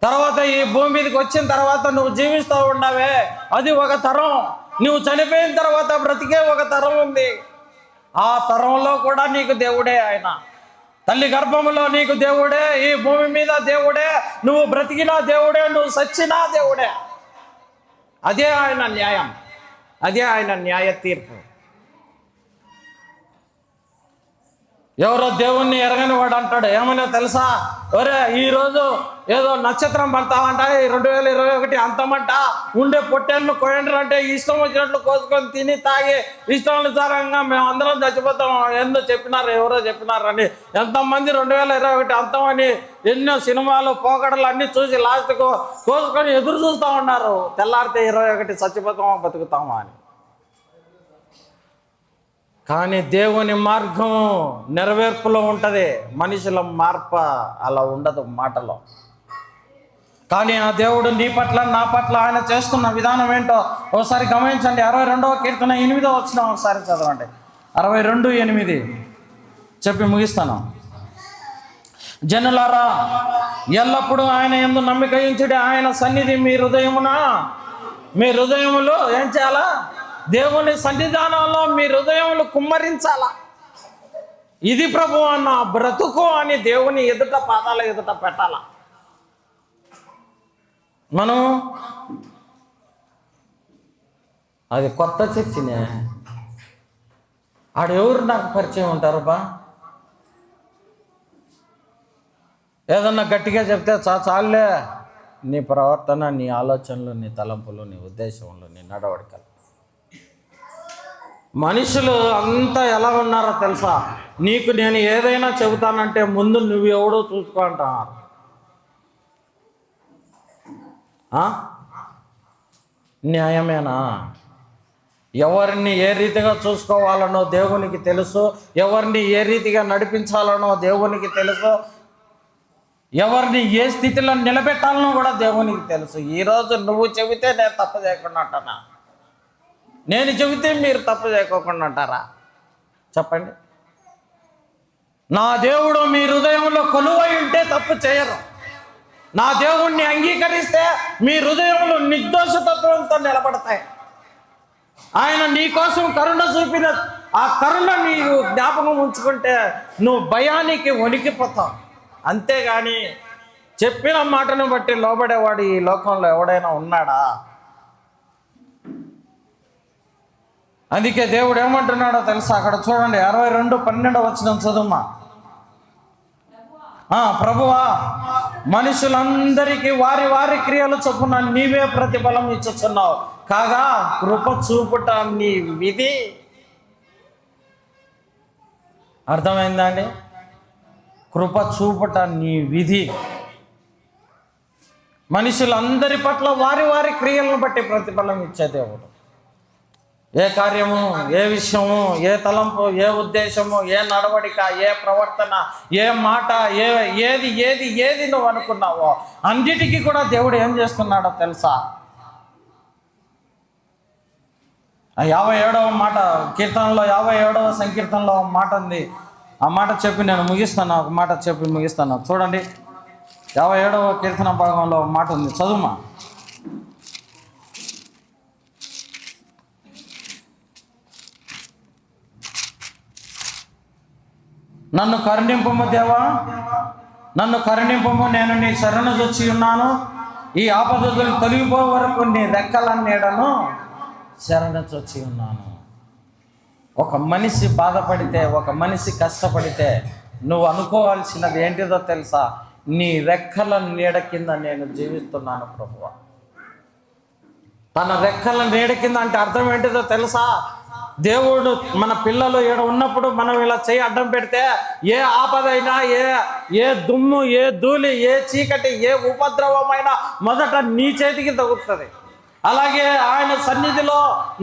తర్వాత ఈ భూమి మీదకి వచ్చిన తర్వాత నువ్వు జీవిస్తూ ఉండవే, అది ఒక తరం. నువ్వు చనిపోయిన తర్వాత బ్రతికే ఒక తరం ఉంది. ఆ తరంలో కూడా నీకు దేవుడే ఆయన. తల్లి గర్భంలో నీకు దేవుడే, ఈ భూమి మీద దేవుడే, నువ్వు బ్రతికినా దేవుడే, నువ్వు సచ్చినా దేవుడే. అదే ఆయన న్యాయం, అదే ఆయన న్యాయ తీర్పు. ఎవరో దేవుణ్ణి ఎరగని వాడు అంటాడు, ఏమన్నా తెలుసా, ఒరే ఈరోజు ఏదో నక్షత్రం పడతామంట, 2021 అంతమంట, ఉండే పొట్టేళ్ళు కోయండ్రు అంటే ఇష్టం వచ్చినట్లు కోసుకొని తిని తాగి ఇష్టానుసారంగా మేము అందరం చచ్చిపోతాం ఏందో చెప్పినారు, ఎవరో చెప్పినారని ఎంతమంది 2021 అంతమని ఎన్నో సినిమాలు పోకడలు అన్నీ చూసి లాస్ట్కు కోసుకొని ఎదురు చూస్తూ ఉన్నారు, తెల్లారితే 21 చచ్చిపోతామా బతుకుతామా అని. కానీ దేవుని మార్గం నెరవేర్పులో ఉంటుంది, మనుషుల మార్పు అలా ఉండదు మాటలో. కానీ ఆ దేవుడు నీ పట్ల నా పట్ల ఆయన చేస్తున్న విధానం ఏంటో ఒకసారి గమనించండి. 62వ కీర్తన 8వ వచనం ఒకసారి చదవండి. 62:8 చెప్పి ముగిస్తాను. జనులారా, ఎల్లప్పుడూ ఆయన యందు నమ్మిక ఉంచుడి, ఆయన సన్నిధి మీ హృదయములో ఏం చేయాలా, దేవుని సన్నిధానంలో మీ హృదయములు కుమ్మరించాలా. ఇది ప్రభు అన్న బ్రతుకు అని దేవుని ఎదుట పాదాల ఎదుట పెట్టాలా. మనం అది కొత్త చర్చినే, ఆడెవరు నాకు పరిచయం ఉంటారు బా, ఏదన్నా గట్టిగా చెప్తే చాలే నీ ప్రవర్తన, నీ ఆలోచనలు, నీ తలంపులు, నీ ఉద్దేశంలో, నీ నడవడికలు. మనుషులు అంతా ఎలా ఉన్నారో తెలుసా, నీకు నేను ఏదైనా చెబుతానంటే ముందు నువ్వు ఎవడో చూసుకో అంటున్నారు. న్యాయమేనా? ఎవరిని ఏ రీతిగా చూసుకోవాలనో దేవునికి తెలుసు, ఎవరిని ఏ రీతిగా నడిపించాలనో దేవునికి తెలుసు, ఎవరిని ఏ స్థితిలో నిలబెట్టాలనో కూడా దేవునికి తెలుసు. ఈరోజు నువ్వు చెబితే నేను తప్పు చేయకుండా అంటానా, నేను చెబితే మీరు తప్పు చేయకోకుండా అంటారా? చెప్పండి. నా దేవుడు మీ హృదయంలో కొలువై ఉంటే తప్పు చేయరు. నా దేవుణ్ణి అంగీకరిస్తే మీ హృదయంలో నిర్దోషతత్వంతో నిలబడతాయి. ఆయన నీ కోసం కరుణ చూపిన ఆ కరుణ నీవు జ్ఞాపకం ఉంచుకుంటే నువ్వు భయానికి వణికిపోతావు. అంతేగాని చెప్పిన మాటను బట్టి లోబడేవాడు ఈ లోకంలో ఎవడైనా ఉన్నాడా? అందుకే దేవుడు ఏమంటున్నాడో తెలుసా, అక్కడ చూడండి 62:12 వచనం చదువుమా. ప్రభువా, మనుషులందరికీ వారి వారి క్రియలు చొప్పున నీవే ప్రతిఫలం ఇచ్చుచున్నావు, కాగా కృప చూపుట నీ విధి. అర్థమైందా అండి? కృప చూపుట నీ విధి. మనుషులందరి పట్ల వారి వారి క్రియలను బట్టి ప్రతిఫలం ఇచ్చే దేవుడు. ఏ కార్యము, ఏ విషయము, ఏ తలంపు, ఏ ఉద్దేశము, ఏ నడవడిక, ఏ ప్రవర్తన, ఏ మాట, ఏది నువ్వు అనుకున్నావో అన్నిటికీ కూడా దేవుడు ఏం చేస్తున్నాడో తెలుసా? 57వ మాట కీర్తనలో, 57వ సంకీర్తనలో మాట ఉంది. ఆ మాట చెప్పి నేను ముగిస్తాను, ఒక మాట చెప్పి ముగిస్తాను. చూడండి, 57వ కీర్తన భాగంలో మాట ఉంది, చదువుమా. నన్ను కరుణింపము దేవా, నన్ను కరుణింపము, నేను నీ శరణు వచ్చి ఉన్నాను. ఈ ఆపదలు తొలగిపో వరకు నీ రెక్కల నీడను శరణు వచ్చి ఉన్నాను. ఒక మనిషి బాధపడితే, ఒక మనిషి కష్టపడితే నువ్వు అనుకోవాల్సినది ఏంటిదో తెలుసా? నీ రెక్కల నీడ కింద నేను జీవిస్తున్నాను ప్రభువా. తన రెక్కల నీడ కింద అంటే అర్థం ఏంటిదో తెలుసా? దేవుడు మన పిల్లలు ఈడ ఉన్నప్పుడు మనం ఇలా చేయి అడ్డం పెడితే ఏ ఆపదైనా, ఏ దుమ్ము, ఏ ధూళి, ఏ చీకటి, ఏ ఉపద్రవమైనా మొదట నీ చేతికి తగులుతుంది. అలాగే ఆయన సన్నిధిలో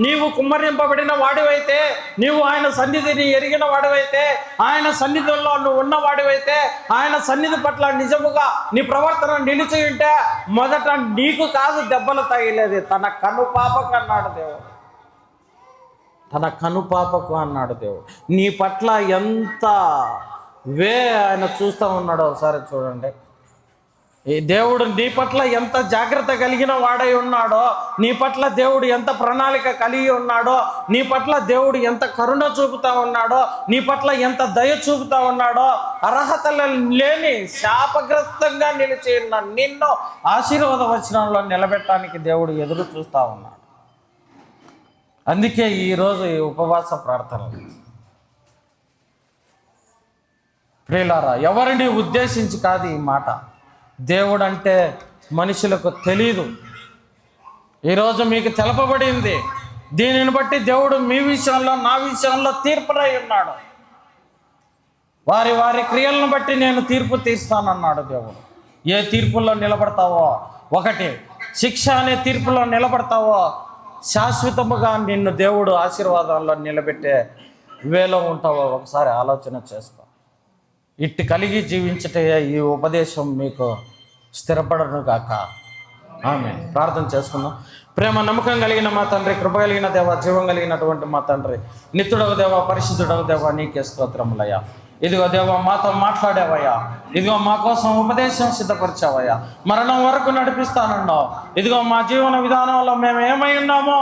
నీవు కుమ్మరింపబడిన వాడివైతే, నీవు ఆయన సన్నిధిని ఎరిగిన వాడివైతే, ఆయన సన్నిధిలో నువ్వు ఉన్నవాడివైతే, ఆయన సన్నిధి పట్ల నిజముగా నీ ప్రవర్తన నిలిచి ఉంటే మొదట నీకు కాదు దెబ్బలు తగిలేది, తన కనుపాపకు అన్నాడు దేవుడు. తన కనుపాపకు అన్నాడు దేవుడు. నీ పట్ల ఎంత ఆయన చూస్తూ ఉన్నాడో ఒకసారి చూడండి. ఈ దేవుడు నీ పట్ల ఎంత జాగ్రత్త కలిగిన వాడై ఉన్నాడో, నీ పట్ల దేవుడు ఎంత ప్రణాళిక కలిగి ఉన్నాడో, నీ పట్ల దేవుడు ఎంత కరుణ చూపుతా ఉన్నాడో, నీ పట్ల ఎంత దయ చూపుతా ఉన్నాడో, అర్హతలు లేని శాపగ్రస్తంగా నిలిచి ఉన్న నిన్ను ఆశీర్వాద వచనంలో నిలబెట్టడానికి దేవుడు ఎదురు చూస్తూ ఉన్నాడు. అందుకే ఈరోజు ఈ ఉపవాస ప్రార్థనలు ప్రియులారా, ఎవరిని ఉద్దేశించి కాదు ఈ మాట. దేవుడు అంటే మనుషులకు తెలీదు. ఈరోజు మీకు తెలపబడింది. దీనిని బట్టి దేవుడు మీ విషయంలో, నా విషయంలో తీర్పునై ఉన్నాడు. వారి వారి క్రియలను బట్టి నేను తీర్పు తీస్తానన్నాడు దేవుడు. ఏ తీర్పుల్లో నిలబడతావో, ఒకటి శిక్ష అనే తీర్పులో నిలబడతావో, శాశ్వతముగా నిన్ను దేవుడు ఆశీర్వాదాల్లో నిలబెట్టే వేలో ఉంటావో ఒకసారి ఆలోచన చేసుకో. ఇట్టి కలిగి జీవించటే ఈ ఉపదేశం మీకు స్థిరపడను గాక. ఆమె ప్రార్థన చేసుకుందాం. ప్రేమ నమ్మకం కలిగిన మా తండ్రి, కృప కలిగిన దేవ, జీవం కలిగినటువంటి మా తండ్రి, నిత్యుడగు దేవ, పరిశుద్ధుడగు దేవ, నీకే స్తోత్రములయ్యా. ఇదిగో దేవ, మాతో మాట్లాడావయ్యా. ఇదిగో మా కోసం ఉపదేశం సిద్ధపరిచావయ్యా. మరణం వరకు నడిపిస్తానన్నావు. ఇదిగో మా జీవన విధానంలో మేము ఏమై ఉన్నామో,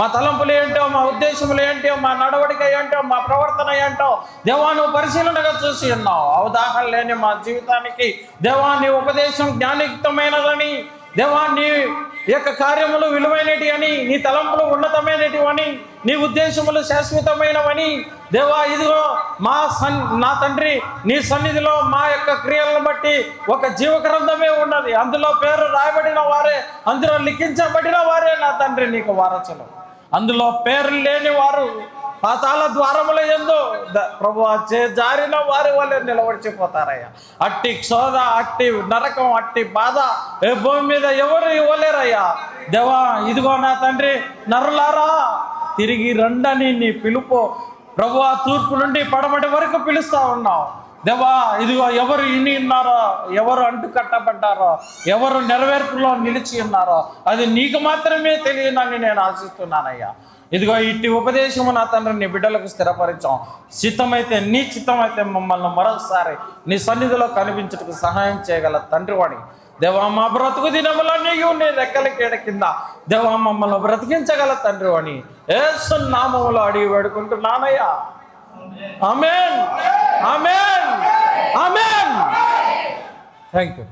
మా తలంపులు ఏంటో, మా ఉద్దేశములు ఏంటో, మా నడవడిక ఏంటో, మా ప్రవర్తన ఏంటో దేవా నువ్వు పరిశీలనగా చూసి ఉన్నావు. అవగాహన లేని మా జీవితానికి దేవా నీ ఉపదేశం జ్ఞానయుక్తమైనదని, దేవా నీ యొక్క కార్యములు విలువైనటి అని, నీ తలంపులు ఉన్నతమైనటివని, నీ ఉద్దేశములు శాశ్వతమైనవని దేవా, ఇదిగో నా తండ్రి నీ సన్నిధిలో మా యొక్క క్రియలను బట్టి ఒక జీవగ్రంథమే ఉన్నది. అందులో పేరు రాయబడిన వారే, అందులో లిఖించబడిన వారే నా తండ్రి నీకు వారసులు. అందులో పేరు లేని వారు పాతాళ ద్వారముల యందు ప్రభువా జారిన వారి వల్లే నిలబడిచిపోతారయ్యా. అట్టి క్షోధ, అట్టి నరకం, అట్టి బాధ ఏ భూమి మీద ఎవరు ఇవ్వలేరయ్యా. దేవా ఇదిగో నా తండ్రి, నరులారా తిరిగి రండని నీ పిలుపు ప్రభువా తూర్పు నుండి పడమటి వరకు పిలుస్తా ఉన్నావు. దేవా ఇదిగో ఎవరు ఇని ఉన్నారో, ఎవరు అంటు కట్టబడ్డారో, ఎవరు నెరవేర్పులో నిలిచి ఉన్నారో అది నీకు మాత్రమే తెలియనని నేను ఆశిస్తున్నానయ్యా. ఇదిగో ఇట్టి ఉపదేశము నా తండ్రి నీ బిడ్డలకు స్థిరపరిచాం. చిత్తమైతే, నీ చిత్తమైతే మమ్మల్ని మరొకసారి నీ సన్నిధిలో కనిపించుటకు సహాయం చేయగల తండ్రి వాడి దేవా, మా బ్రతుకు దినములన్నీ నీ రెక్కల కీడ కింద దేవా మమ్మల్ని బ్రతికించగల తండ్రి వాడిని యేసు నామములో అడిగి వేడుకుంటున్నానయ్యా. ఆమేన్, ఆమేన్, ఆమేన్. Thank you.